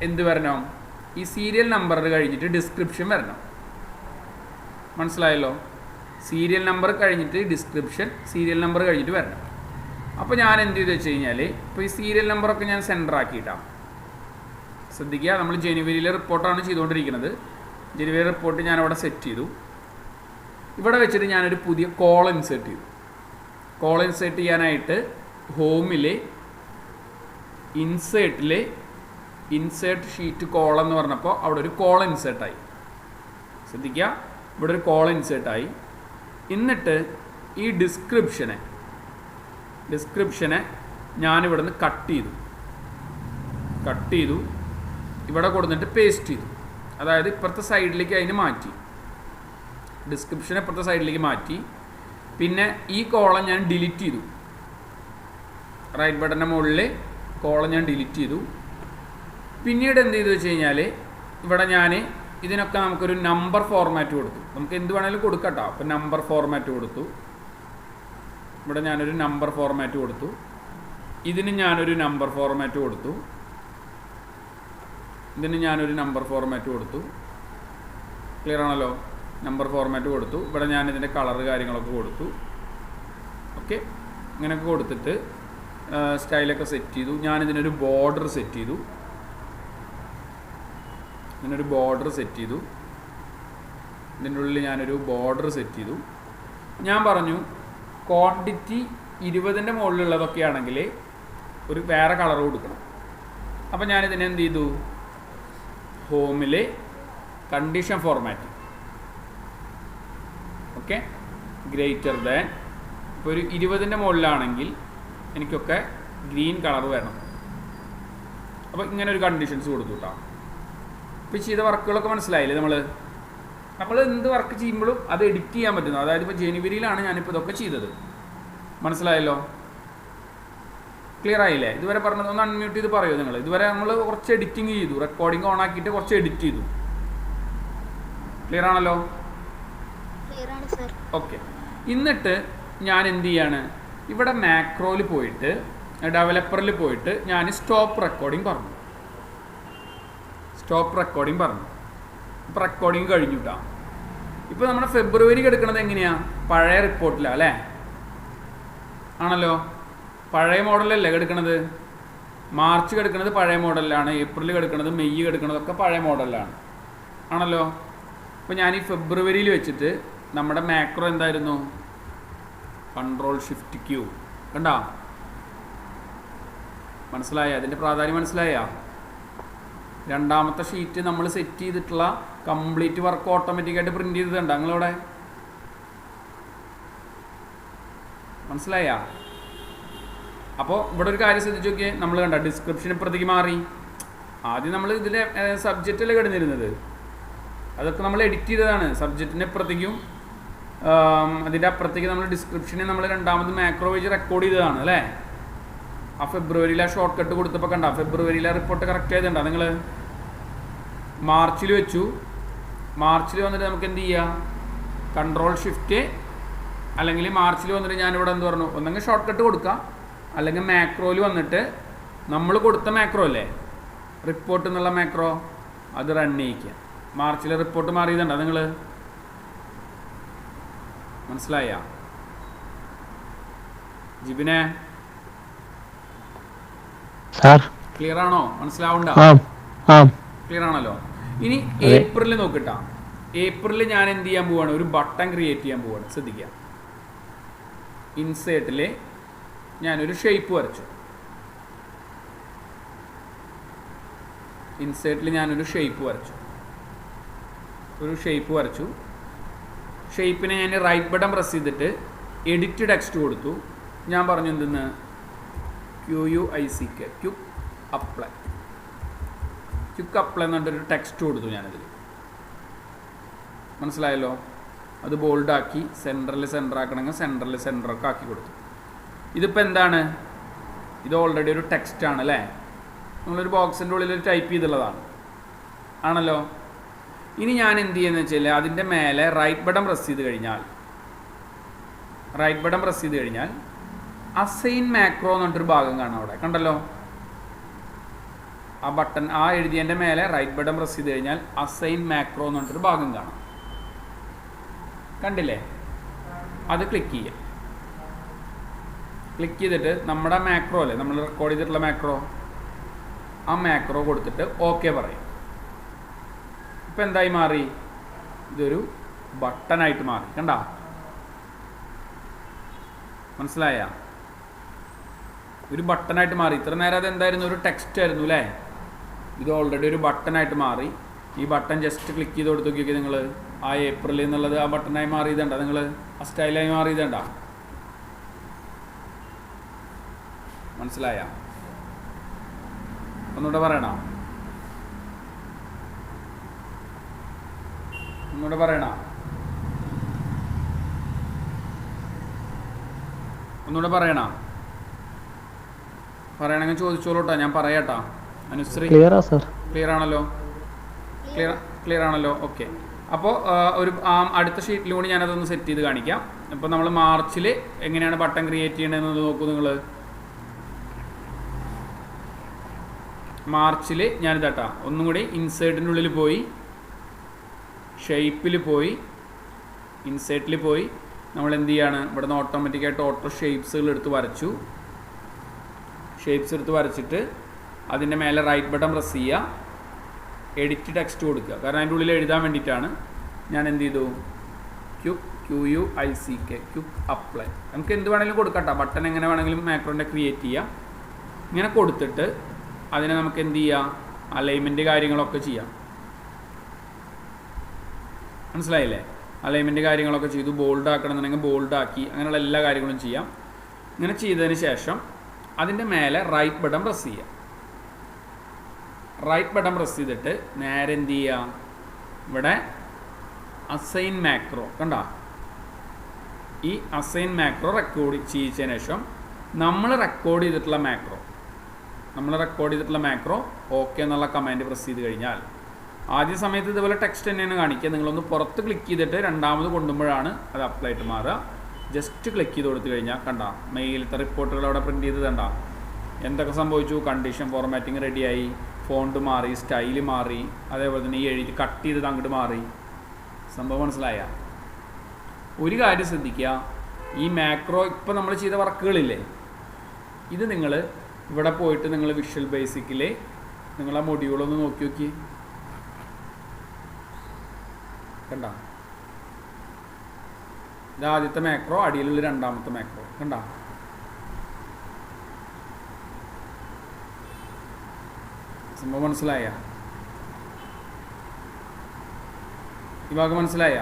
എന്ത് വരണം, ഈ സീരിയൽ നമ്പർ കഴിഞ്ഞിട്ട് ഡിസ്ക്രിപ്ഷൻ വരണം. മനസ്സിലായല്ലോ? സീരിയൽ നമ്പർ കഴിഞ്ഞിട്ട് ഡിസ്ക്രിപ്ഷൻ, സീരിയൽ നമ്പർ കഴിഞ്ഞിട്ട് വരണം. അപ്പോൾ ഞാൻ എന്ത് ചെയ്തു വെച്ച് കഴിഞ്ഞാൽ, ഇപ്പോൾ ഈ സീരിയൽ നമ്പറൊക്കെ ഞാൻ സെൻറ്റർ ആക്കിയിട്ടാണ്. ശ്രദ്ധിക്കുക, നമ്മൾ ജനുവരിയിലെ റിപ്പോർട്ടാണ് ചെയ്തുകൊണ്ടിരിക്കുന്നത്. ജനുവരി റിപ്പോർട്ട് ഞാനവിടെ സെറ്റ് ചെയ്തു. ഇവിടെ വെച്ചിട്ട് ഞാനൊരു പുതിയ കോളം ഇൻസേർട്ട് ചെയ്തു. കോളം ഇൻസേർട്ട് ചെയ്യാനായിട്ട് ഹോമിൽ ഇൻസേർട്ട് ഷീറ്റ് കോളം എന്ന് പറഞ്ഞപ്പോൾ അവിടെ ഒരു കോളം ഇൻസേർട്ടായി. ശ്രദ്ധിക്കുക, ഇവിടെ ഒരു കോളം ഇൻസേർട്ടായി. എന്നിട്ട് ഈ ഡിസ്ക്രിപ്ഷനെ ഞാനിവിടുന്ന് കട്ട് ചെയ്തു ഇവിടെ കൊടുത്തിട്ട് പേസ്റ്റ് ചെയ്തു. അതായത് ഇപ്പുറത്തെ സൈഡിലേക്ക് അതിന് മാറ്റി, ഡിസ്ക്രിപ്ഷൻ ഇപ്പുറത്തെ സൈഡിലേക്ക് മാറ്റി. പിന്നെ ഈ കോളം ഞാൻ ഡിലീറ്റ് ചെയ്തു. റൈറ്റ് ബട്ടൻ്റെ മുകളിൽ കോളം ഞാൻ ഡിലീറ്റ് ചെയ്തു. പിന്നീട് എന്ത് ചെയ്തു വെച്ച് കഴിഞ്ഞാൽ, ഇവിടെ ഞാൻ ഇതിനൊക്കെ നമുക്കൊരു നമ്പർ ഫോർമാറ്റ് കൊടുത്തു. നമുക്ക് എന്ത് വേണമെങ്കിലും കൊടുക്കട്ടോ. അപ്പോൾ നമ്പർ ഫോർമാറ്റ് കൊടുത്തു. ഇവിടെ ഞാനൊരു നമ്പർ ഫോർമാറ്റ് കൊടുത്തു. ഇതിന് ഞാനൊരു നമ്പർ ഫോർമാറ്റ് കൊടുത്തു. ക്ലിയർ ആണല്ലോ? നമ്പർ ഫോർമാറ്റ് കൊടുത്തു. ഇവിടെ ഞാനിതിൻ്റെ കളർ കാര്യങ്ങളൊക്കെ കൊടുത്തു. ഓക്കെ, ഇങ്ങനെയൊക്കെ കൊടുത്തിട്ട് സ്റ്റൈലൊക്കെ സെറ്റ് ചെയ്തു. ഞാനിതിനൊരു ബോർഡർ സെറ്റ് ചെയ്തു. ഇതിൻ്റെ ഉള്ളിൽ ഞാനൊരു ബോർഡർ സെറ്റ് ചെയ്തു. ഞാൻ പറഞ്ഞു ക്വാണ്ടിറ്റി 20ൻ്റെ മുകളിലുള്ളതൊക്കെ ആണെങ്കിൽ ഒരു വേറെ കളർ കൊടുക്കണം. അപ്പോൾ ഞാനിതിനെ എന്ത് ചെയ്തു, ഹോമിൽ condition format, okay, greater than ഇപ്പോൾ ഒരു 20ൻ്റെ മുകളിലാണെങ്കിൽ എനിക്കൊക്കെ ഗ്രീൻ കളർ വേണം. അപ്പോൾ ഇങ്ങനെ ഒരു കണ്ടീഷൻസ് കൊടുത്തു കേട്ടോ. ഇപ്പോൾ ചെയ്ത വർക്കുകളൊക്കെ മനസ്സിലായില്ലേ? നമ്മൾ എന്ത് വർക്ക് ചെയ്യുമ്പോഴും അത് എഡിറ്റ് ചെയ്യാൻ പറ്റുന്നു. അതായത് ഇപ്പോൾ ജനുവരിയിലാണ് ഞാനിപ്പോൾ ഇതൊക്കെ ചെയ്തത്. മനസ്സിലായല്ലോ? ക്ലിയർ ആയില്ലേ? ഇതുവരെ പറഞ്ഞത് ഒന്ന് അൺമ്യൂട്ട് ചെയ്ത് പറയുമോ നിങ്ങൾ? ഇതുവരെ നമ്മൾ കുറച്ച് എഡിറ്റിംഗ് ചെയ്തു, റെക്കോർഡിംഗ് ഓൺ ആക്കിയിട്ട് കുറച്ച് എഡിറ്റ് ചെയ്തു. ക്ലിയർ ആണല്ലോ? ഓക്കെ. എന്നിട്ട് ഞാൻ എന്ത് ചെയ്യാണ്, ഇവിടെ മാക്രോയിൽ പോയിട്ട് ഡെവലപ്പറിൽ പോയിട്ട് ഞാൻ സ്റ്റോപ്പ് റെക്കോർഡിംഗ് പറഞ്ഞു. ഇപ്പോൾ റെക്കോർഡിങ് കഴിഞ്ഞു കേട്ടോ. ഇപ്പോൾ നമ്മുടെ ഫെബ്രുവരി എടുക്കുന്നത് എങ്ങനെയാണ്? പഴയ റിപ്പോർട്ടിലാണ് അല്ലേ? ആണല്ലോ, പഴയ മോഡലല്ലേ എടുക്കുന്നത്. മാർച്ച് എടുക്കുന്നത് പഴയ മോഡലിലാണ്, ഏപ്രിൽ എടുക്കുന്നത്, മെയ് എടുക്കുന്നതൊക്കെ പഴയ മോഡലിലാണ്. ആണല്ലോ. അപ്പോൾ ഞാൻ ഈ ഫെബ്രുവരിയിൽ വെച്ചിട്ട് നമ്മുടെ മാക്രോ എന്തായിരുന്നു? Ctrl+Shift+Q. കണ്ടോ? മനസ്സിലായ? അതിൻ്റെ പ്രാധാന്യം മനസ്സിലായ? രണ്ടാമത്തെ ഷീറ്റ് നമ്മൾ സെറ്റ് ചെയ്തിട്ടുള്ള കംപ്ലീറ്റ് വർക്ക് ഓട്ടോമാറ്റിക്കായിട്ട് പ്രിൻ്റ് ചെയ്തിട്ടുണ്ട്. നിങ്ങളിവിടെ മനസ്സിലായ? അപ്പോൾ ഇവിടെ ഒരു കാര്യം ശ്രദ്ധിച്ച് നോക്കിയേ. നമ്മൾ കണ്ട ഡിസ്ക്രിപ്ഷൻ ഇപ്പുറത്തേക്ക് മാറി. ആദ്യം നമ്മൾ ഇതിൻ്റെ സബ്ജക്റ്റല്ലേ കിടന്നിരുന്നത്, അതൊക്കെ നമ്മൾ എഡിറ്റ് ചെയ്തതാണ്. സബ്ജക്റ്റിൻ്റെ ഇപ്പുറത്തേക്കും അതിൻ്റെ അപ്പുറത്തേക്ക് നമ്മൾ ഡിസ്ക്രിപ്ഷനിൽ നമ്മൾ രണ്ടാമത് മാക്രോ വെച്ച് റെക്കോർഡ് ചെയ്തതാണ് അല്ലേ? ആ ഫെബ്രുവരിയിലെ ഷോർട്ട് കട്ട് കൊടുത്തപ്പോൾ കണ്ട ഫെബ്രുവരിയിലെ റിപ്പോർട്ട് കറക്റ്റ് ചെയ്തിട്ടുണ്ടോ നിങ്ങൾ? മാർച്ചിൽ വെച്ചു. മാർച്ചിൽ വന്നിട്ട് നമുക്ക് എന്ത് ചെയ്യാം? Ctrl+Shift, അല്ലെങ്കിൽ മാർച്ചിൽ വന്നിട്ട് ഞാനിവിടെ എന്ത് പറഞ്ഞു, ഒന്നെങ്കിൽ ഷോർട്ട് കട്ട് കൊടുക്കാം, അല്ലെങ്കിൽ മാക്രോയിൽ വന്നിട്ട് നമ്മൾ കൊടുത്ത മാക്രോ അല്ലേ, റിപ്പോർട്ട് എന്നുള്ള മാക്രോ, അത് റൺ ചെയ്യിക്കുക. മാർച്ചിലെ റിപ്പോർട്ട് മാറിയതുണ്ടോ നിങ്ങൾ? മനസ്സിലായ? ജിബിനെ ക്ലിയർ ആണോ? മനസ്സിലാവുണ്ടോ? ക്ലിയർ ആണല്ലോ. ഇനി ഏപ്രിൽ നോക്കിട്ടാ. ഏപ്രിൽ ഞാൻ എന്ത് ചെയ്യാൻ പോവാണ്? ഒരു ബട്ടൺ ക്രിയേറ്റ് ചെയ്യാൻ പോവാണ്. ശ്രദ്ധിക്കുക. ഇൻസേർട്ടിൽ ഞാനൊരു ഷേപ്പ് വരച്ചു. ഷേപ്പിനെ ഞാൻ റൈറ്റ് ബട്ടൺ പ്രസ് ചെയ്തിട്ട് എഡിറ്റ് ടെക്സ്റ്റ് കൊടുത്തു. ഞാൻ പറഞ്ഞു എന്തെന്ന്? QUICK, ക്യുക്ക് അപ്ലൈ എന്ന് പറഞ്ഞൊരു ടെക്സ്റ്റ് കൊടുത്തു ഞാനതിൽ. മനസ്സിലായല്ലോ? അത് ബോൾഡാക്കി സെൻറ്റർ ആക്കണമെങ്കിൽ സെൻറ്ററൊക്കെ ആക്കി കൊടുത്തു. ഇതിപ്പോൾ എന്താണ്? ഇത് ഓൾറെഡി ഒരു ടെക്സ്റ്റാണ് അല്ലേ? നമ്മളൊരു ബോക്സിൻ്റെ ഉള്ളിൽ ടൈപ്പ് ചെയ്തുള്ളതാണ്. ആണല്ലോ. ഇനി ഞാൻ എന്ത് ചെയ്യുന്നത് വെച്ചാൽ അതിൻ്റെ മേലെ റൈറ്റ് ബട്ടൺ പ്രസ് ചെയ്ത് കഴിഞ്ഞാൽ അസൈൻ മാക്രോ എന്ന് പറഞ്ഞിട്ടൊരു ഭാഗം കാണാം അവിടെ. കണ്ടല്ലോ? ആ ബട്ടൺ എഴുതിയതിൻ്റെ മേലെ റൈറ്റ് ബട്ടൺ പ്രസ് ചെയ്ത് കഴിഞ്ഞാൽ അസൈൻ മാക്രോ എന്ന് പറഞ്ഞിട്ടൊരു ഭാഗം കാണാം. കണ്ടില്ലേ? അത് ക്ലിക്ക് ചെയ്യാം. ക്ലിക്ക് ചെയ്തിട്ട് നമ്മുടെ മാക്രോ അല്ലേ, നമ്മൾ റെക്കോർഡ് ചെയ്തിട്ടുള്ള മാക്രോ, ആ മാക്രോ കൊടുത്തിട്ട് ഓക്കെ പറയും. ഇപ്പം എന്തായി മാറി? ഇതൊരു ബട്ടണായിട്ട് മാറി. കണ്ടോ? മനസ്സിലായ? ഒരു ബട്ടണായിട്ട് മാറി. ഇത്ര നേരം അത് എന്തായിരുന്നു? ഒരു ടെക്സ്റ്റ് ആയിരുന്നു അല്ലേ? ഇത് ഓൾറെഡി ഒരു ബട്ടണായിട്ട് മാറി. ഈ ബട്ടൺ ജസ്റ്റ് ക്ലിക്ക് ചെയ്ത് കൊടുത്ത് നോക്കിയൊക്കെ നിങ്ങൾ. ആ ഏപ്രിൽ എന്നുള്ളത് ആ ബട്ടണായി മാറിയതുണ്ട നിങ്ങൾ? ആ സ്റ്റൈലായി മാറിയതുണ്ട? മനസ്സിലായ? ഒന്നുകൂടെ പറയണോ? പറയണമെങ്കിൽ ചോദിച്ചോളൂട്ടാ, ഞാൻ പറയാട്ടാ. അനുശ്രീ ക്ലിയർ ആണല്ലോ? ഓക്കെ. അപ്പോൾ ഒരു അടുത്ത ഷീറ്റിൽ കൂടി ഞാനതൊന്ന് സെറ്റ് ചെയ്ത് കാണിക്കാം. അപ്പോൾ നമ്മൾ മാർച്ചിൽ എങ്ങനെയാണ് ബട്ടൺ ക്രിയേറ്റ് ചെയ്യണമെന്ന് നോക്കൂ നിങ്ങൾ. മാർച്ചിൽ ഞാനിതാട്ടാ ഒന്നും കൂടി ഇൻസേർട്ടിൻ്റെ ഉള്ളിൽ പോയി, ഷേപ്പിൽ പോയി, ഇൻസേർട്ടിൽ പോയി നമ്മൾ എന്ത് ചെയ്യാണ്? ഇവിടുന്ന് ഓട്ടോമാറ്റിക്കായിട്ട് ഓട്ടോ ഷേപ്സുകൾ എടുത്ത് വരച്ചിട്ട് അതിൻ്റെ മേലെ റൈറ്റ് ബട്ടൺ പ്രസ് ചെയ്യുക, എഡിറ്റ് ടെക്സ്റ്റ് കൊടുക്കുക. കാരണം അതിൻ്റെ ഉള്ളിൽ എഴുതാൻ വേണ്ടിയിട്ടാണ്. ഞാൻ എന്ത് ചെയ്തു? QUICK, quick apply. നമുക്ക് എന്ത് വേണമെങ്കിലും കൊടുക്കട്ടോ. ബട്ടൺ എങ്ങനെ വേണമെങ്കിലും മാക്രോൻ്റെ ക്രിയേറ്റ് ചെയ്യാം. ഇങ്ങനെ കൊടുത്തിട്ട് അതിനെ നമുക്ക് എന്ത് ചെയ്യാം? അലൈൻമെൻറ്റ് കാര്യങ്ങളൊക്കെ ചെയ്യാം. മനസ്സിലായില്ലേ? അലൈൻമെൻറ്റ് കാര്യങ്ങളൊക്കെ ചെയ്തു. ബോൾഡ് ആക്കണമെന്നുണ്ടെങ്കിൽ ബോൾഡ് ആക്കി, അങ്ങനെയുള്ള എല്ലാ കാര്യങ്ങളും ചെയ്യാം. ഇങ്ങനെ ചെയ്തതിന് ശേഷം അതിൻ്റെ മേലെ റൈറ്റ് ബട്ടൺ പ്രസ് ചെയ്യുക. റൈറ്റ് ബട്ടൺ പ്രസ് ചെയ്തിട്ട് നേരെ എന്ത് ചെയ്യുക, ഇവിടെ അസൈൻ മാക്രോ കണ്ടോ, ഈ അസൈൻ മാക്രോ റെക്കോർഡ് ചെയ്യിച്ചതിന് ശേഷം നമ്മൾ റെക്കോർഡ് ചെയ്തിട്ടുള്ള മാക്രോ ഓക്കെ എന്നുള്ള കമാൻഡ് പ്രസ് ചെയ്ത് കഴിഞ്ഞാൽ ആദ്യ സമയത്ത് ഇതുപോലെ ടെക്സ്റ്റ് തന്നെയാണ് കാണിക്കുക. നിങ്ങളൊന്ന് പുറത്ത് ക്ലിക്ക് ചെയ്തിട്ട് രണ്ടാമത് കൊണ്ടുമ്പോഴാണ് അത് അപ്ലൈ ആയിട്ട് മാറുക. ജസ്റ്റ് ക്ലിക്ക് ചെയ്ത് കൊടുത്തു കഴിഞ്ഞാൽ കണ്ട മെയിലത്തെ റിപ്പോർട്ടുകൾ അവിടെ പ്രിൻറ്റ് ചെയ്ത് കണ്ട എന്തൊക്കെ സംഭവിച്ചു. കണ്ടീഷൻ ഫോർമാറ്റിംഗ് റെഡിയായി, ഫോണ്ട് മാറി, സ്റ്റൈല് മാറി, അതേപോലെ തന്നെ ഈ എഴുതി കട്ട് ചെയ്തത് അങ്ങോട്ട് മാറി. സംഭവം മനസ്സിലായ? ഒരു കാര്യം ശ്രദ്ധിക്കുക, ഈ മാക്രോ ഇപ്പോൾ നമ്മൾ ചെയ്ത വർക്കുകളില്ലേ, ഇത് നിങ്ങൾ ഇവിടെ പോയിട്ട് നിങ്ങൾ വിഷ്വൽ ബേസിക്കിൽ നിങ്ങൾ ആ മൊഡ്യൂളൊന്ന് നോക്കി കണ്ട, ഇത് ആദ്യത്തെ മാക്രോ, അടിയിലുള്ള രണ്ടാമത്തെ മാക്രോ കണ്ട. സംഭവം മനസ്സിലായ? ഈ ഭാഗം മനസ്സിലായ?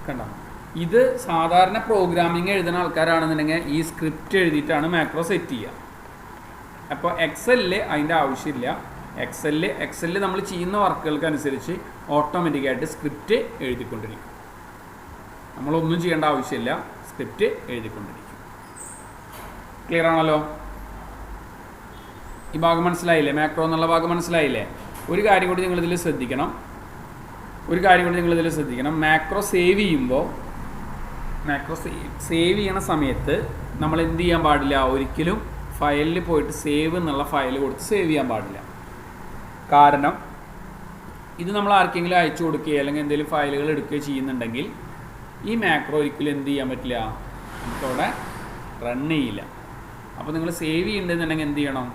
കണ്ട, ഇത് സാധാരണ പ്രോഗ്രാമിംഗ് എഴുതുന്ന ആൾക്കാരാണെന്നുണ്ടെങ്കിൽ ഈ സ്ക്രിപ്റ്റ് എഴുതിയിട്ടാണ് മാക്രോ സെറ്റ് ചെയ്യുക. അപ്പോൾ എക്സലിൽ അതിൻ്റെ ആവശ്യമില്ല. എക്സലിൽ നമ്മൾ ചെയ്യുന്ന വർക്കുകൾക്ക് അനുസരിച്ച് ഓട്ടോമാറ്റിക്കായിട്ട് സ്ക്രിപ്റ്റ് എഴുതിക്കൊണ്ടിരിക്കും. നമ്മളൊന്നും ചെയ്യേണ്ട ആവശ്യമില്ല, സ്ക്രിപ്റ്റ് എഴുതിക്കൊണ്ടിരിക്കും. ക്ലിയർ ആണല്ലോ? ഈ ഭാഗം മനസ്സിലായില്ലേ? മാക്രോ എന്നുള്ള ഭാഗം മനസ്സിലായില്ലേ? ഒരു കാര്യം കൂടി നിങ്ങളിതിൽ ശ്രദ്ധിക്കണം. മാക്രോ സേവ് ചെയ്യണ സമയത്ത് നമ്മൾ എന്ത് ചെയ്യാൻ പാടില്ല, ഒരിക്കലും ഫയലിൽ പോയിട്ട് സേവ് എന്നുള്ള ഫയൽ കൊടുത്ത് സേവ് ചെയ്യാൻ പാടില്ല. കാരണം ഇത് നമ്മൾ ആർക്കെങ്കിലും അയച്ചു കൊടുക്കുകയോ അല്ലെങ്കിൽ എന്തെങ്കിലും ഫയലുകൾ എടുക്കുകയോ ചെയ്യുന്നുണ്ടെങ്കിൽ ഈ മാക്രോ ഒരിക്കലും എന്ത് ചെയ്യാൻ പറ്റില്ല, നമുക്കവിടെ റൺ ചെയ്യില്ല. അപ്പോൾ നിങ്ങൾ സേവ് ചെയ്യേണ്ടതെന്നുണ്ടെങ്കിൽ എന്ത് ചെയ്യണം,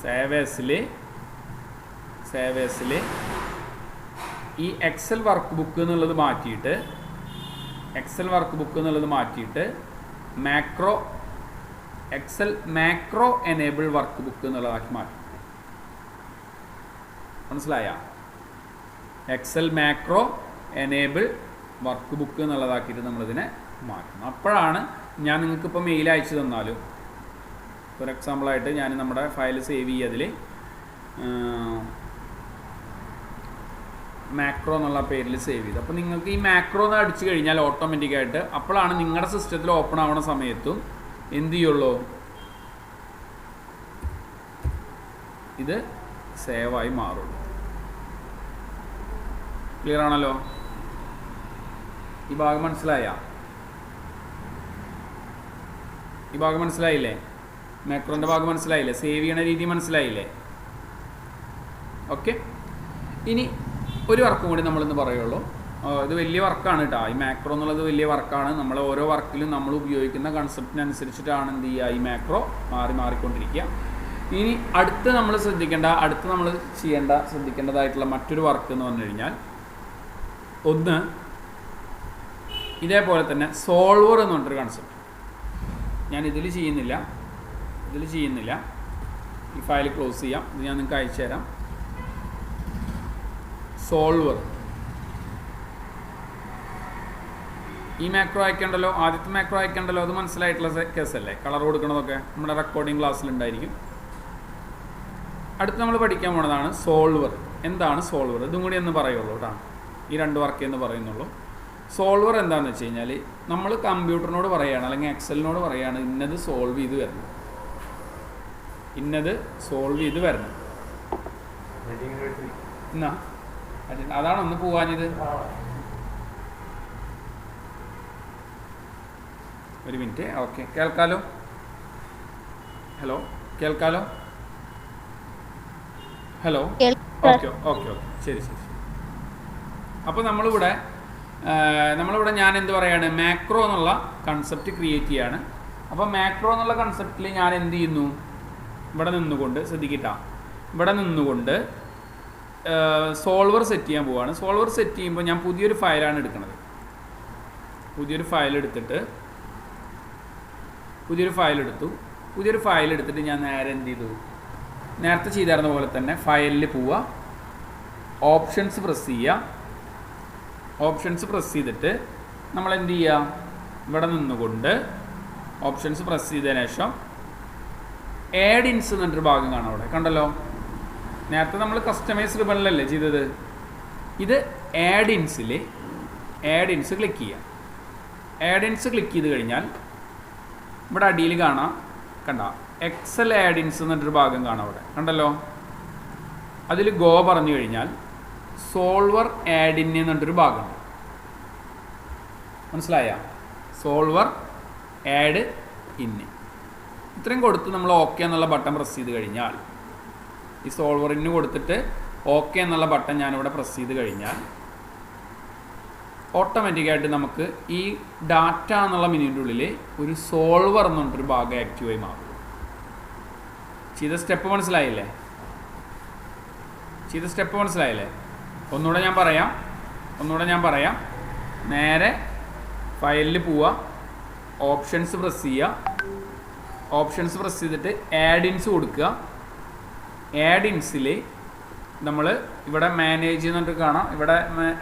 സേവേഴ്സിൽ ഈ എക്സൽ വർക്ക് ബുക്ക് എന്നുള്ളത് മാറ്റിയിട്ട് മാക്രോ എനേബിൾ വർക്ക് ബുക്ക് എന്നുള്ളതാക്കി മാറ്റും. മനസ്സിലായ? Excel macro enable work book എന്നുള്ളതാക്കിയിട്ട് നമ്മളിതിനെ മാറ്റും. അപ്പോഴാണ് ഞാൻ നിങ്ങൾക്കിപ്പോൾ മെയിൽ അയച്ചു തന്നാലും, ഫോർ എക്സാമ്പിളായിട്ട് ഞാൻ നമ്മുടെ ഫയൽ സേവ് ചെയ്യതിൽ മാക്രോ എന്നുള്ള പേരിൽ സേവ് ചെയ്തു. അപ്പോൾ നിങ്ങൾക്ക് ഈ മാക്രോ എന്ന് അടിച്ചു കഴിഞ്ഞാൽ ഓട്ടോമാറ്റിക്കായിട്ട് അപ്പോഴാണ് നിങ്ങളുടെ സിസ്റ്റത്തിൽ ഓപ്പൺ ആവുന്ന സമയത്തും എന്ത് ചെയ്യുള്ളൂ, ഇത് സേവായി മാറുള്ളൂ. ക്ലിയർ ആണല്ലോ? ഈ ഭാഗം മനസ്സിലായില്ലേ? മാക്രോൻ്റെ ഭാഗം മനസ്സിലായില്ലേ? സേവ് ചെയ്യണ രീതി മനസ്സിലായില്ലേ? ഓക്കെ. ഇനി ഒരു വർക്കും കൂടി നമ്മളിന്ന് പറയുള്ളൂ. ഇത് വലിയ വർക്കാണ് കേട്ടോ. ഈ മാക്രോ എന്നുള്ളത് വലിയ വർക്കാണ്. നമ്മൾ ഓരോ വർക്കിലും നമ്മൾ ഉപയോഗിക്കുന്ന കൺസെപ്റ്റിനനുസരിച്ചിട്ടാണ് എന്ത് ചെയ്യുക, ഈ മാക്രോ മാറിക്കൊണ്ടിരിക്കുക. ഇനി അടുത്ത് നമ്മൾ ശ്രദ്ധിക്കേണ്ടതായിട്ടുള്ള മറ്റൊരു വർക്ക് എന്ന് പറഞ്ഞു കഴിഞ്ഞാൽ, ഒന്ന് ഇതേപോലെ തന്നെ സോൾവർ എന്ന് പറഞ്ഞൊരു കൺസെപ്റ്റ്. ഞാൻ ഇതിൽ ചെയ്യുന്നില്ല. ഈ ഫയൽ ക്ലോസ് ചെയ്യാം. ഇത് ഞാൻ നിങ്ങൾക്ക് അയച്ചു തരാം. സോൾവർ, ഈ മാക്രോ അയക്കണ്ടല്ലോ, ആദ്യത്തെ മാക്രോ അയക്കണ്ടല്ലോ, അത് മനസ്സിലായിട്ടുള്ള കേസല്ലേ? കളർ കൊടുക്കണതൊക്കെ നമ്മുടെ റെക്കോർഡിംഗ് ക്ലാസ്സിലുണ്ടായിരിക്കും. അടുത്ത് നമ്മൾ പഠിക്കാൻ പോണതാണ് സോൾവർ. എന്താണ് സോൾവർ? ഇതും കൂടി എന്ന് പറയുള്ളൂ കേട്ടോ. ഈ രണ്ട് വർക്ക് എന്ന് പറയുന്നുള്ളൂ. സോൾവർ എന്താണെന്ന് വെച്ച് കഴിഞ്ഞാൽ, നമ്മൾ കമ്പ്യൂട്ടറിനോട് പറയുകയാണ് അല്ലെങ്കിൽ എക്സലിനോട് പറയുകയാണ് ഇന്നത് സോൾവ് ചെയ്ത് വരണം. എന്നാ അതാണ് ഒന്ന് പോവാനിത്. ഒരു മിനിറ്റ്. ഓക്കെ, കേൾക്കാലോ? ഹലോ, കേൾക്കാലോ? ഹലോ, ഓക്കെ, ശരി. അപ്പോൾ നമ്മളിവിടെ ഞാൻ എന്ത് പറയാണ്, മാക്രോ എന്നുള്ള കൺസെപ്റ്റ് ക്രിയേറ്റ് ചെയ്യാണ്. അപ്പോൾ മാക്രോ എന്നുള്ള കൺസെപ്റ്റിൽ ഞാൻ എന്ത് ചെയ്യുന്നു, ഇവിടെ നിന്നുകൊണ്ട് ശ്രദ്ധിക്കട്ടാ, ഇവിടെ നിന്നുകൊണ്ട് സോൾവർ സെറ്റ് ചെയ്യാൻ പോവുകയാണ്. സോൾവർ സെറ്റ് ചെയ്യുമ്പോൾ ഞാൻ പുതിയൊരു ഫയലാണ് എടുക്കുന്നത്. പുതിയൊരു ഫയൽ എടുത്തിട്ട് ഞാൻ നേരെ എന്ത് ചെയ്തു, നേരത്തെ ചെയ്തായിരുന്ന പോലെ തന്നെ ഫയലിൽ പോവുക, ഓപ്ഷൻസ് പ്രസ് ചെയ്യുക. ഓപ്ഷൻസ് പ്രസ് ചെയ്തിട്ട് നമ്മൾ എന്ത് ചെയ്യുക, ഇവിടെ നിന്നുകൊണ്ട് ഓപ്ഷൻസ് പ്രസ് ചെയ്തതിന് ശേഷം ആഡ് ഇൻസ് എന്നൊരു ഭാഗം കാണാം. അവിടെ കണ്ടല്ലോ, നേരത്തെ നമ്മൾ കസ്റ്റമൈസ് റിബണിലല്ലേ ചെയ്തത്. ഇത് ആഡ് ഇൻസിൽ ആഡ് ഇൻസ് ക്ലിക്ക് ചെയ്യുക. ആഡ് ഇൻസ് ക്ലിക്ക് ചെയ്ത് കഴിഞ്ഞാൽ ഇവിടെ അടിയിൽ കാണാം, കണ്ട എക്സൽ ആഡ് ഇൻസ് എന്നൊരു ഭാഗം കാണാം. അവിടെ കണ്ടല്ലോ, അതിൽ ഗോ പറഞ്ഞു കഴിഞ്ഞാൽ സോൾവർ ആഡ് ഇൻ എന്നൊരു ഭാഗമുണ്ട്. മനസ്സിലായ? സോൾവർ ആഡ് ഇൻ ഇത്രയും കൊടുത്ത് നമ്മൾ ഓക്കെ എന്നുള്ള ബട്ടൺ പ്രസ് ചെയ്ത് കഴിഞ്ഞാൽ, ഈ സോൾവറിന് കൊടുത്തിട്ട് ഓക്കെ എന്നുള്ള ബട്ടൺ ഞാനിവിടെ പ്രസ് ചെയ്ത് കഴിഞ്ഞാൽ ഓട്ടോമാറ്റിക്കായിട്ട് നമുക്ക് ഈ ഡാറ്റ എന്നുള്ള മെനുവിൻ്റെ ഉള്ളിൽ ഒരു സോൾവർ എന്ന് പറഞ്ഞിട്ടൊരു ഭാഗം ആക്റ്റീവായി മാറും. ചെയ്ത സ്റ്റെപ്പ് മനസ്സിലായില്ലേ? ഒന്നുകൂടെ ഞാൻ പറയാം. നേരെ ഫയലിൽ പോവുക, ഓപ്ഷൻസ് പ്രസ് ചെയ്യുക. ഓപ്ഷൻസ് പ്രസ് ചെയ്തിട്ട് ആഡ് ഇൻസ് കൊടുക്കുക. ആഡ് ഇൻസിൽ നമ്മൾ ഇവിടെ മാനേജ് എന്നിട്ട് കാണാം, ഇവിടെ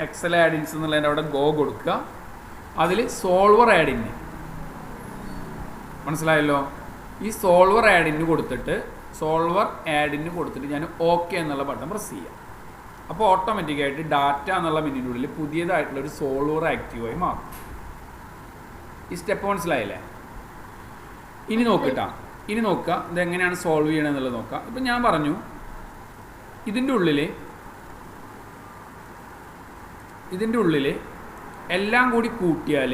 എക്സൽ ആഡ് ഇൻസ് എന്നുള്ളതിൻ്റെ അവിടെ ഗോ കൊടുക്കുക. അതിൽ സോൾവർ ആഡ് ഇൻ, മനസ്സിലായല്ലോ? ഈ സോൾവർ ആഡ് ഇൻ കൊടുത്തിട്ട് ഞാൻ ഓക്കെ എന്നുള്ള ബട്ടൺ പ്രസ് ചെയ്യുക. അപ്പോൾ ഓട്ടോമാറ്റിക്കായിട്ട് ഡാറ്റ എന്നുള്ള മെനുവിനുള്ളിൽ പുതിയതായിട്ടുള്ളൊരു സോൾവർ ആക്റ്റീവായി മാറും. ഈ സ്റ്റെപ്പ് മനസ്സിലായില്ലേ? ഇനി നോക്കുക ഇതെങ്ങനെയാണ് സോൾവ് ചെയ്യണമെന്നുള്ളത് നോക്കാം. ഇപ്പം ഞാൻ പറഞ്ഞു, ഇതിൻ്റെ ഉള്ളിൽ എല്ലാം കൂടി കൂട്ടിയാൽ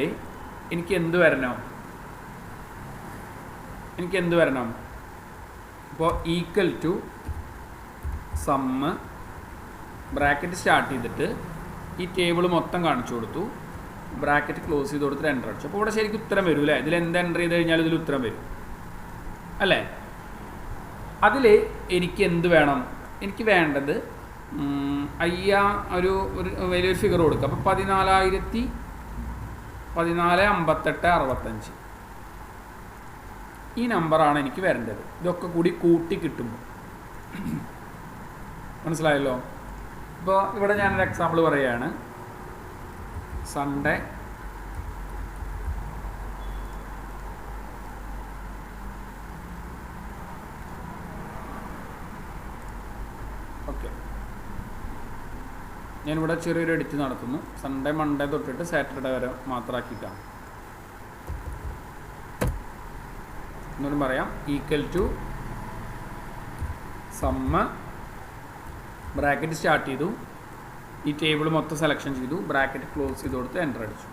എനിക്ക് എന്ത് വരണം? ഇപ്പോൾ equal to sum bracket start ചെയ്തിട്ട് ഈ ടേബിൾ മൊത്തം കാണിച്ചു കൊടുത്തു, ബ്രാക്കറ്റ് ക്ലോസ് ചെയ്ത് കൊടുത്തിട്ട് എൻ്റർ അടിച്ചു. അപ്പോൾ ഇവിടെ ശരിക്കും ഉത്തരം വരും അല്ലേ? ഇതിൽ എന്ത് എൻ്റർ ചെയ്ത് കഴിഞ്ഞാൽ ഇതിൽ ഉത്തരം വരും അല്ലേ? അതിൽ എനിക്ക് എന്ത് വേണം? എനിക്ക് വേണ്ടത് ഒരു വലിയൊരു ഫിഗർ കൊടുക്കുക. അപ്പോൾ 14,58,65 ഈ നമ്പറാണ് എനിക്ക് വരേണ്ടത്. ഇതൊക്കെ കൂടി കൂട്ടി കിട്ടുമ്പോൾ, മനസ്സിലായല്ലോ? ഇപ്പോൾ ഇവിടെ ഞാനൊരു എക്സാമ്പിൾ പറയുകയാണ്. സൺഡേ ഓക്കെ, ഞാനിവിടെ ചെറിയൊരു എഡിറ്റ് നടത്തുന്നു. സൺഡേ മൺഡേ തൊട്ടിട്ട് സാറ്റർഡേ വരെ മാത്രമാക്കിയിട്ടാണ്. എന്നൊന്നും പറയാം, equal to sum bracket start ചെയ്തു, ഈ ടേബിൾ മൊത്തം സെലക്ഷൻ ചെയ്തു, ബ്രാക്കറ്റ് ക്ലോസ് ചെയ്ത് കൊടുത്ത് എൻ്റർ അടിച്ചു.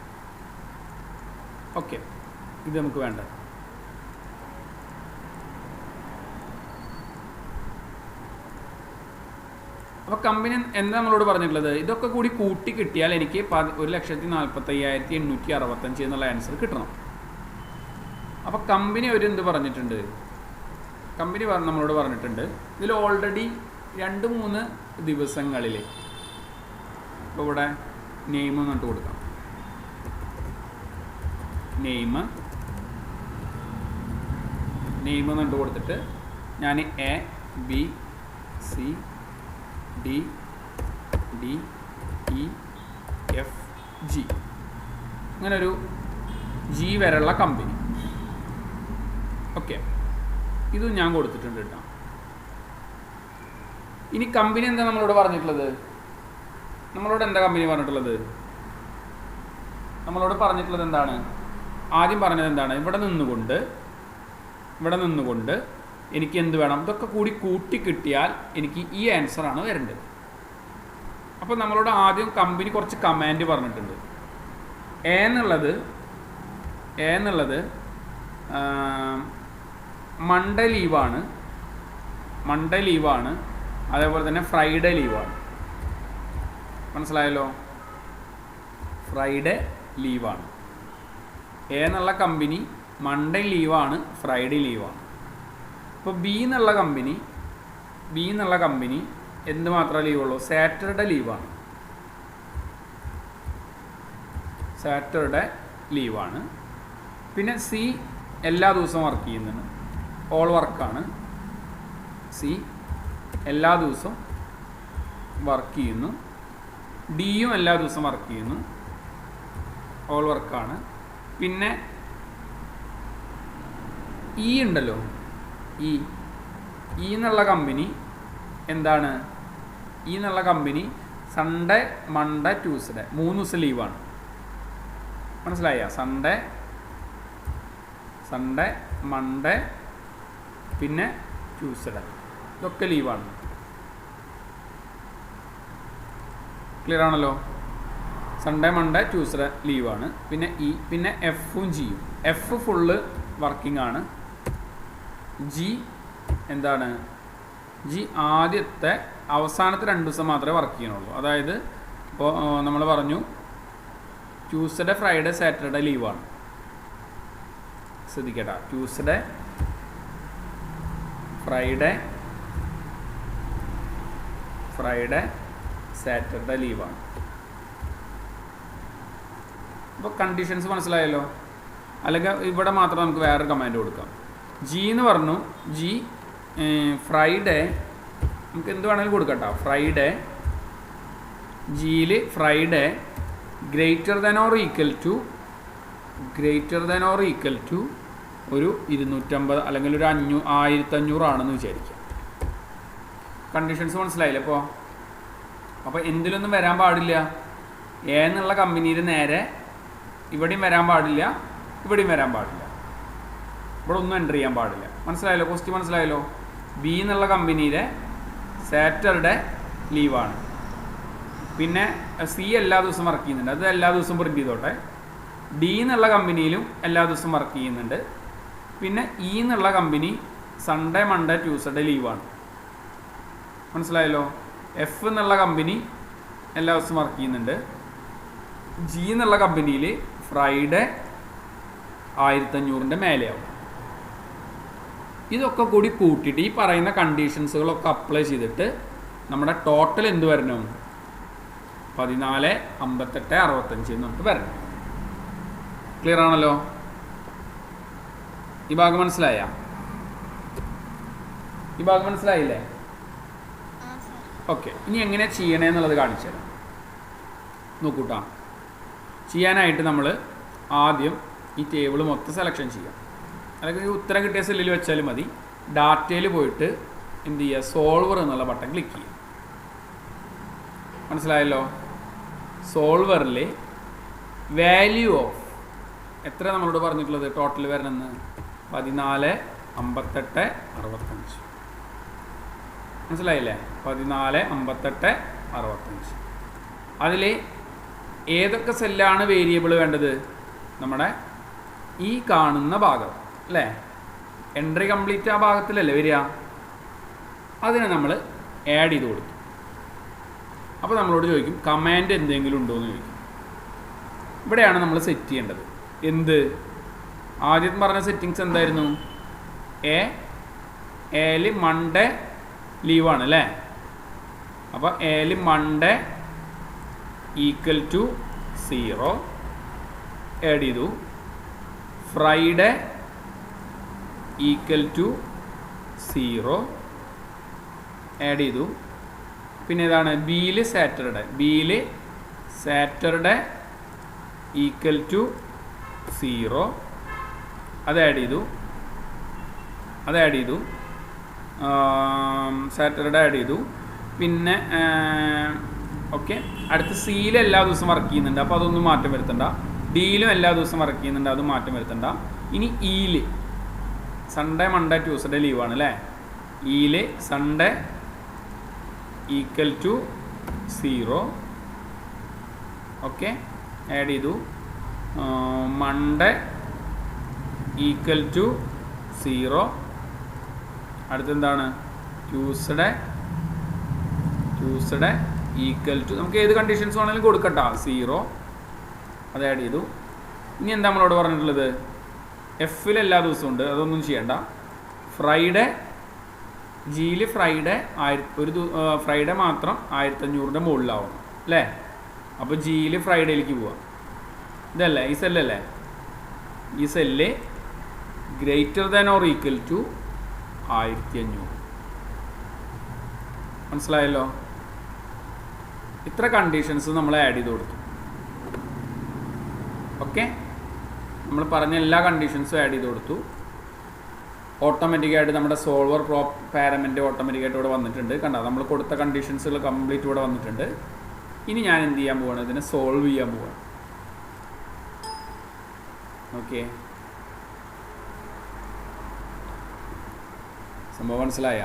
ഓക്കെ, ഇത് നമുക്ക് വേണ്ട. അപ്പോൾ കമ്പനി എന്താ നമ്മളോട് പറഞ്ഞിട്ടുള്ളത്? ഇതൊക്കെ കൂടി കൂട്ടി കിട്ടിയാൽ എനിക്ക് 1,45,865 എന്നുള്ള ആൻസർ കിട്ടണം. അപ്പോൾ കമ്പനി എന്ത് പറഞ്ഞിട്ടുണ്ട്? നമ്മളോട് പറഞ്ഞിട്ടുണ്ട്, ഇതിൽ ഓൾറെഡി 2-3 ദിവസങ്ങളിൽ ഇപ്പോൾ ഇവിടെ നെയിം എന്നിട്ട് കൊടുക്കാം. നെയിം എന്നിട്ട് കൊടുത്തിട്ട് ഞാൻ ABCDDEFG അങ്ങനൊരു G വരെയുള്ള കമ്പനി. ഓക്കെ, ഇതും ഞാൻ കൊടുത്തിട്ടുണ്ട് കേട്ടോ. ഇനി കമ്പനി എന്താ നമ്മളോട് പറഞ്ഞിട്ടുള്ളത്? നമ്മളോട് പറഞ്ഞിട്ടുള്ളത് എന്താണ്? ആദ്യം പറഞ്ഞത് എന്താണ്? ഇവിടെ നിന്നുകൊണ്ട് എനിക്ക് എന്ത് വേണം? ഇതൊക്കെ കൂടി കൂട്ടി കിട്ടിയാൽ എനിക്ക് ഈ ആൻസറാണ് വരേണ്ടത്. അപ്പോൾ നമ്മളോട് ആദ്യം കമ്പനി കുറച്ച് കമാൻഡ് പറഞ്ഞിട്ടുണ്ട്. എ എന്നുള്ളത് മൺഡേ ലീവാണ്, അതേപോലെ തന്നെ ഫ്രൈഡേ ലീവാണ്. മനസ്സിലായല്ലോ? ഫ്രൈഡേ ലീവാണ്. എ എന്നുള്ള കമ്പനി മൺഡേ ലീവാണ്, ഫ്രൈഡേ ലീവാണ്. ഇപ്പോൾ ബി എന്നുള്ള കമ്പനി എന്ത് മാത്രമേ ലീവുള്ളൂ? സാറ്റർഡേ ലീവാണ്. പിന്നെ സി എല്ലാ ദിവസവും വർക്ക് ചെയ്യുന്നുണ്ട്, ഓൾ വർക്കാണ്. സി എല്ലാ ദിവസവും വർക്ക് ചെയ്യുന്നു. ഡിയും എല്ലാ ദിവസവും വർക്ക് ചെയ്യുന്നു, ഓൾ വർക്കാണ്. പിന്നെ ഇ ഉണ്ടല്ലോ, ഇ എന്നുള്ള കമ്പനി എന്താണ്? ഇ എന്നുള്ള കമ്പനി സൺഡേ, മൺഡേ, ട്യൂസ്ഡേ 3 ദിവസം ലീവാണ്. മനസ്സിലായ? സൺഡേ, മൺഡേ, പിന്നെ ട്യൂസ്ഡേ, ഇതൊക്കെ ലീവാണ്. ക്ലിയർ ആണല്ലോ? സൺഡേ, മൺഡേ, ട്യൂസ്ഡേ ലീവാണ്. പിന്നെ ഇ, പിന്നെ എഫും ജിയും. എഫ് ഫുള്ള് വർക്കിംഗ് ആണ്. ജി എന്താണ്? ജി ആദ്യത്തെ അവസാനത്തെ 2 ദിവസം മാത്രമേ വർക്ക് ചെയ്യണുള്ളൂ. അതായത് ഇപ്പോൾ നമ്മൾ പറഞ്ഞു ട്യൂസ്ഡേ, ഫ്രൈഡേ, സാറ്റർഡേ ലീവാണ്. ശ്രദ്ധിക്കട്ടെ, ട്യൂസ്ഡേ, ഫ്രൈഡേ, സാറ്റർഡേ ലീവാണ്. അപ്പോൾ കണ്ടീഷൻസ് മനസ്സിലായല്ലോ? അല്ലെങ്കിൽ ഇവിടെ മാത്രം നമുക്ക് വേറൊരു കമാൻഡ് കൊടുക്കാം. ജി എന്ന് പറഞ്ഞു, ജി ഫ്രൈഡേ നമുക്ക് എന്ത് വേണമെങ്കിലും കൊടുക്കാം കേട്ടോ. ഫ്രൈഡേ, ജിയിൽ Friday greater than or equal to ഒരു 250 അല്ലെങ്കിൽ ഒരു 1500 ആണെന്ന് വിചാരിക്കാം. കണ്ടീഷൻസ് മനസ്സിലായില്ലേ? അപ്പോൾ എന്തിലൊന്നും വരാൻ പാടില്ല. എ എന്നുള്ള കമ്പനിയിൽ നേരെ ഇവിടെയും വരാൻ പാടില്ല, ഇവിടെയും വരാൻ പാടില്ല, ഇവിടെ ഒന്നും എൻ്റർ ചെയ്യാൻ പാടില്ല. മനസ്സിലായല്ലോ? ക്വസ്റ്റ്യൻ മനസ്സിലായല്ലോ? ബി എന്നുള്ള കമ്പനിയിലെ സാറ്റർഡേ ലീവാണ്. പിന്നെ സി എല്ലാ ദിവസവും വർക്ക് ചെയ്യുന്നുണ്ട്, അത് എല്ലാ ദിവസവും പ്രിൻ്റ് ചെയ്തോട്ടെ. ഡി എന്നുള്ള കമ്പനിയിലും എല്ലാ ദിവസവും വർക്ക് ചെയ്യുന്നുണ്ട്. പിന്നെ ഇ എന്നുള്ള കമ്പനി സൺഡേ, മൺഡേ, ട്യൂസ്ഡേ ലീവാണ്. മനസ്സിലായല്ലോ? എഫ് എന്നുള്ള കമ്പനി എല്ലാ ദിവസവും വർക്ക് ചെയ്യുന്നുണ്ട്. ജി എന്നുള്ള കമ്പനിയിൽ ഫ്രൈഡേ 1500 മേലെയാവും. ഇതൊക്കെ കൂടി കൂട്ടിയിട്ട് ഈ പറയുന്ന കണ്ടീഷൻസുകളൊക്കെ അപ്ലൈ ചെയ്തിട്ട് നമ്മുടെ ടോട്ടൽ എന്ത് വരണം? 14, 58, 65 എന്നിട്ട് വരണം. ക്ലിയർ ആണല്ലോ? ഈ ഭാഗം മനസ്സിലായില്ലേ? ഓക്കെ. ഇനി എങ്ങനെ ചെയ്യണേ എന്നുള്ളത് കാണിച്ചു തരാം. നോക്കൂട്ടാ. ചെയ്യാനായിട്ട് നമ്മൾ ആദ്യം ഈ ടേബിൾ മൊത്തം സെലക്ഷൻ ചെയ്യാം. അല്ലെങ്കിൽ ഉത്തരം കിട്ടിയ സെല്ലിൽ വെച്ചാലും മതി. ഡാറ്റയിൽ പോയിട്ട് എന്ത് ചെയ്യുക? സോൾവർ എന്നുള്ള ബട്ടൺ ക്ലിക്ക് ചെയ്യുക. മനസ്സിലായല്ലോ? സോൾവറിൽ വാല്യൂ ഓഫ് എത്ര നമ്മളോട് പറഞ്ഞിട്ടുള്ളത് ടോട്ടൽ വരണമെന്ന്? 14, 58, 65. മനസ്സിലായില്ലേ? 14, 58, 65. അതിൽ ഏതൊക്കെ സെല്ലാണ് വേരിയബിൾ വേണ്ടത്? നമ്മുടെ ഈ കാണുന്ന ഭാഗം അല്ലേ? എൻട്രി കംപ്ലീറ്റ് ആ ഭാഗത്തിലല്ലേ വരിക? അതിനെ നമ്മൾ ആഡ് ചെയ്ത് കൊടുക്കും. അപ്പോൾ നമ്മളോട് ചോദിക്കും കമാൻഡ് എന്തെങ്കിലും ഉണ്ടോ എന്ന് ചോദിക്കും. ഇവിടെയാണ് നമ്മൾ സെറ്റ് ചെയ്യേണ്ടത്. എന്ത്? ആദ്യം പറഞ്ഞ സെറ്റിങ്സ് എന്തായിരുന്നു? എയിൽ മൺഡേ ലീവാണ് അല്ലേ? അപ്പോൾ എയിൽ മൺഡേ ഈക്വൽ ടു 0 ആഡ് ചെയ്തു. ഫ്രൈഡേ ഈക്വൽ ടു 0 ആഡ് ചെയ്തു. പിന്നെ ഏതാണ്? ബിയിൽ സാറ്റർഡേ ഈക്വൽ ടു 0 അത് ആഡ് ചെയ്തു. സാറ്റർഡേ ആഡ് ചെയ്തു. പിന്നെ ഓക്കെ. അടുത്ത് സിയിൽ എല്ലാ ദിവസവും വർക്ക് ചെയ്യുന്നുണ്ട്, അപ്പോൾ അതൊന്നും മാറ്റം വരുത്തണ്ട. ഡിയിലും എല്ലാ ദിവസവും വർക്ക് ചെയ്യുന്നുണ്ട്, അത് മാറ്റം വരുത്തണ്ട. ഇനി ഇയിൽ സൺഡേ, മൺഡേ, ട്യൂസ്ഡേ ലീവാണ് അല്ലേ? ഇയിൽ Sunday equal to 0 okay add ചെയ്തു. Monday equal to 0. അടുത്തെന്താണ്? ട്യൂസ്ഡേ ഈക്വൽ ടു നമുക്ക് ഏത് കണ്ടീഷൻസ് വേണമെങ്കിലും കൊടുക്കട്ടോ 0 അത് ആഡ് ചെയ്തു. ഇനി എന്താ നമ്മളോട് പറഞ്ഞിട്ടുള്ളത്? എഫിൽ എല്ലാ ദിവസവും ഉണ്ട്, അതൊന്നും ചെയ്യണ്ട. ഫ്രൈഡേ ജിയിൽ ഫ്രൈഡേ ഫ്രൈഡേ മാത്രം 1500 മുകളിലാവണം അല്ലേ? അപ്പോൾ ജിയിൽ ഫ്രൈഡേയിലേക്ക് പോവാം. ഇതല്ലേ ഈ സെല്ലല്ലേ? ഈ cell greater than or equal to 1500. മനസ്സിലായല്ലോ? ഇത്ര കണ്ടീഷൻസ് നമ്മൾ ആഡ് ചെയ്ത് കൊടുത്തു. ഓക്കെ, നമ്മൾ പറഞ്ഞ എല്ലാ കണ്ടീഷൻസും ആഡ് ചെയ്ത് കൊടുത്തു. ഓട്ടോമാറ്റിക്കായിട്ട് നമ്മുടെ സോൾവർ പാരമെൻ്റ് ഓട്ടോമാറ്റിക്കായിട്ട് ഇവിടെ വന്നിട്ടുണ്ട്. കണ്ടോ, നമ്മൾ കൊടുത്ത കണ്ടീഷൻസുകൾ കംപ്ലീറ്റ് ഇവിടെ വന്നിട്ടുണ്ട്. ഇനി ഞാൻ എന്ത് ചെയ്യാൻ പോവാണ്? ഇതിനെ സോൾവ് ചെയ്യാൻ പോവാണ്. ഓക്കെ, സംഭവം മനസ്സിലായ?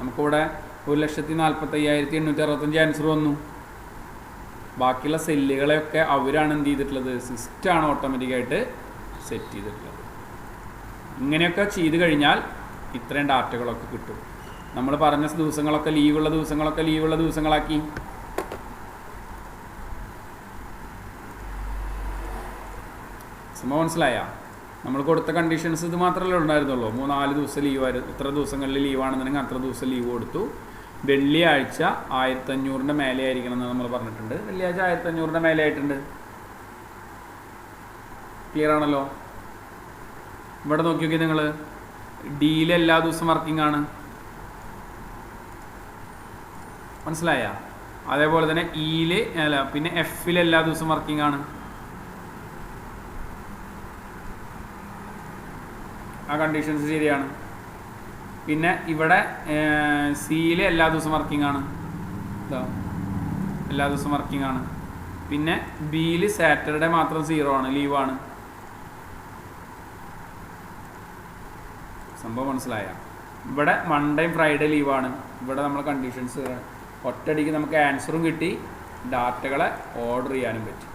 നമുക്കിവിടെ 1,45,865 ആൻസർ വന്നു. ബാക്കിയുള്ള സെല്ലുകളെയൊക്കെ അവരാണ് എന്ത് ചെയ്തിട്ടുള്ളത്? സിസ്റ്റമാണ് ഓട്ടോമാറ്റിക്കായിട്ട് സെറ്റ് ചെയ്തിട്ടുള്ളത്. ഇങ്ങനെയൊക്കെ ചെയ്ത് കഴിഞ്ഞാൽ ഇത്രയും ഡാറ്റകളൊക്കെ കിട്ടും. നമ്മൾ പറഞ്ഞ ദിവസങ്ങളൊക്കെ ലീവുള്ള ദിവസങ്ങളാക്കി. സംഭവം മനസ്സിലായ? നമ്മൾ കൊടുത്ത കണ്ടീഷൻസ് ഇത് മാത്രമല്ലേ ഉണ്ടായിരുന്നുള്ളൂ. 3-4 ദിവസം ലീവായിരുന്നു. ഇത്ര ദിവസങ്ങളിൽ ലീവാണെന്നുണ്ടെങ്കിൽ അത്ര ദിവസം ലീവ് കൊടുത്തു. വെള്ളിയാഴ്ച 1500 മേലെ ആയിരിക്കണം എന്ന് നമ്മൾ പറഞ്ഞിട്ടുണ്ട്. വെള്ളിയാഴ്ച 1500 മേലെ ആയിട്ടുണ്ട്. ക്ലിയർ ആണല്ലോ? ഇവിടെ നോക്കി നോക്കി നിങ്ങൾ, ഡിയിൽ എല്ലാ ദിവസവും വർക്കിംഗ് ആണ്. മനസ്സിലായ? അതേപോലെ തന്നെ ഇയില് പിന്നെ എഫിൽ എല്ലാ ദിവസവും വർക്കിംഗ് ആണ്. ആ കണ്ടീഷൻസ് ശരിയാണ്. പിന്നെ ഇവിടെ സിയിൽ എല്ലാ ദിവസവും വർക്കിംഗ് ആണ്. എല്ലാ ദിവസവും വർക്കിംഗ് ആണ്. പിന്നെ ബിയിൽ സാറ്റർഡേ മാത്രം 0 ആണ്, ലീവാണ്. സംഭവം മനസ്സിലായ? ഇവിടെ മൺഡേയും ഫ്രൈഡേ ലീവാണ്. ഇവിടെ നമ്മൾ കണ്ടീഷൻസ് ഒറ്റയടിക്ക് നമുക്ക് ആൻസറും കിട്ടി, ഡാറ്റകളെ ഓർഡർ ചെയ്യാനും പറ്റി.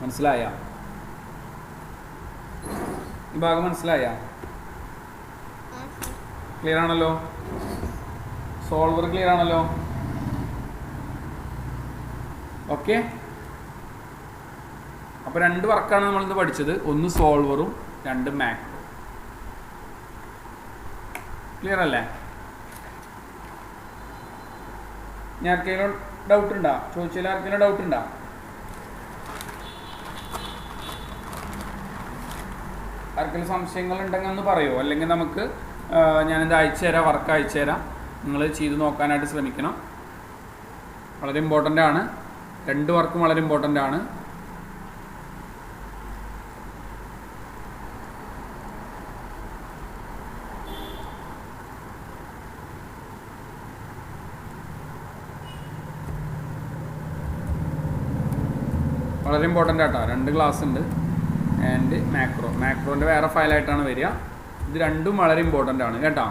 മനസ്സിലായ? ഈ ഭാഗം മനസ്സിലായ? ക്ലിയർ ആണല്ലോ? സോൾവർ ക്ലിയർ ആണല്ലോ? ഓക്കെ, അപ്പോൾ 2 വർക്കാണ് നമ്മളിന്ന് പഠിച്ചത്. ഒന്ന് സോൾവറും 2 മാക്രോ. ക്ലിയർ അല്ലേ? ഞാൻ ആർക്കെങ്കിലും ഡൗട്ട് ഉണ്ടോ? ചോദിച്ചാൽ ആർക്കെങ്കിലും ഡൗട്ട് ഉണ്ടോ? ആർക്കെങ്കിലും സംശയങ്ങൾ ഉണ്ടെങ്കിൽ ഒന്ന് പറയുമോ? അല്ലെങ്കിൽ നമുക്ക് ഞാനിത് അയച്ചുതരാം, വർക്ക് അയച്ചുതരാം. നിങ്ങൾ ചെയ്ത് നോക്കാനായിട്ട് ശ്രമിക്കണം. വളരെ ഇമ്പോർട്ടൻ്റ് ആണ്. 2 വർക്കും വളരെ ഇമ്പോർട്ടൻ്റ് ആണ്. വളരെ ഇമ്പോർട്ടൻ്റ് ആട്ടോ. 2 ക്ലാസ് ഉണ്ട്. ആൻഡ് മാക്രോൻ്റെ വേറെ ഫയലായിട്ടാണ് വരിക. ഇത് രണ്ടും വളരെ ഇമ്പോർട്ടൻ്റ് ആണ് കേട്ടോ.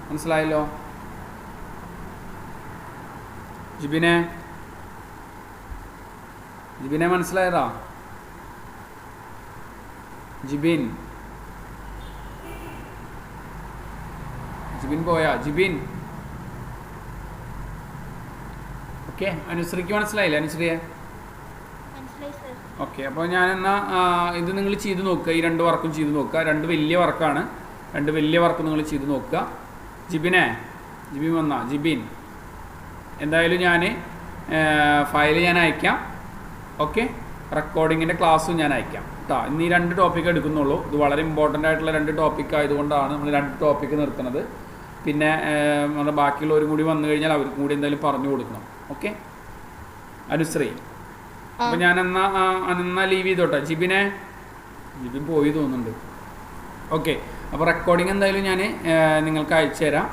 മനസ്സിലായല്ലോ? ജിബിനെ മനസ്സിലായതാ? ജിബിൻ പോയാ? ജിബിൻ ഓക്കെ. അനുശ്രീക്ക് മനസ്സിലായില്ല? അനുശ്രീയെ ഓക്കെ. അപ്പോൾ ഞാനെന്നാൽ ഇത് നിങ്ങൾ ചെയ്ത് നോക്കുക. ഈ 2 വർക്കും ചെയ്ത് നോക്കുക. 2 വലിയ വർക്കാണ്. 2 വലിയ വർക്ക് നിങ്ങൾ ചെയ്ത് നോക്കുക. ജിബിൻ വന്നാ? ജിബിൻ എന്തായാലും ഞാൻ ഫയൽ ഞാൻ അയക്കാം. ഓക്കെ, റെക്കോർഡിങ്ങിൻ്റെ ക്ലാസ്സും ഞാൻ അയക്കാം കേട്ടോ. ഇന്ന് ഈ 2 ടോപ്പിക്ക് എടുക്കുന്നുള്ളൂ. ഇത് വളരെ ഇമ്പോർട്ടൻ്റ് ആയിട്ടുള്ള 2 ടോപ്പിക്ക് ആയതുകൊണ്ടാണ് നമ്മൾ 2 ടോപ്പിക്ക് നിർത്തുന്നത്. പിന്നെ നമ്മുടെ ബാക്കിയുള്ളവരും കൂടി വന്നു കഴിഞ്ഞാൽ അവർക്കും കൂടി എന്തായാലും പറഞ്ഞു കൊടുക്കണം. ഓക്കെ അനുശ്രീ? അപ്പോൾ ഞാൻ എന്നാ ലീവ് ചെയ്തോട്ടെ. ജിബിൻ പോയി തോന്നുന്നുണ്ട്. ഓക്കെ, അപ്പോൾ റെക്കോർഡിങ് എന്തായാലും ഞാൻ നിങ്ങൾക്ക് അയച്ചു തരാം.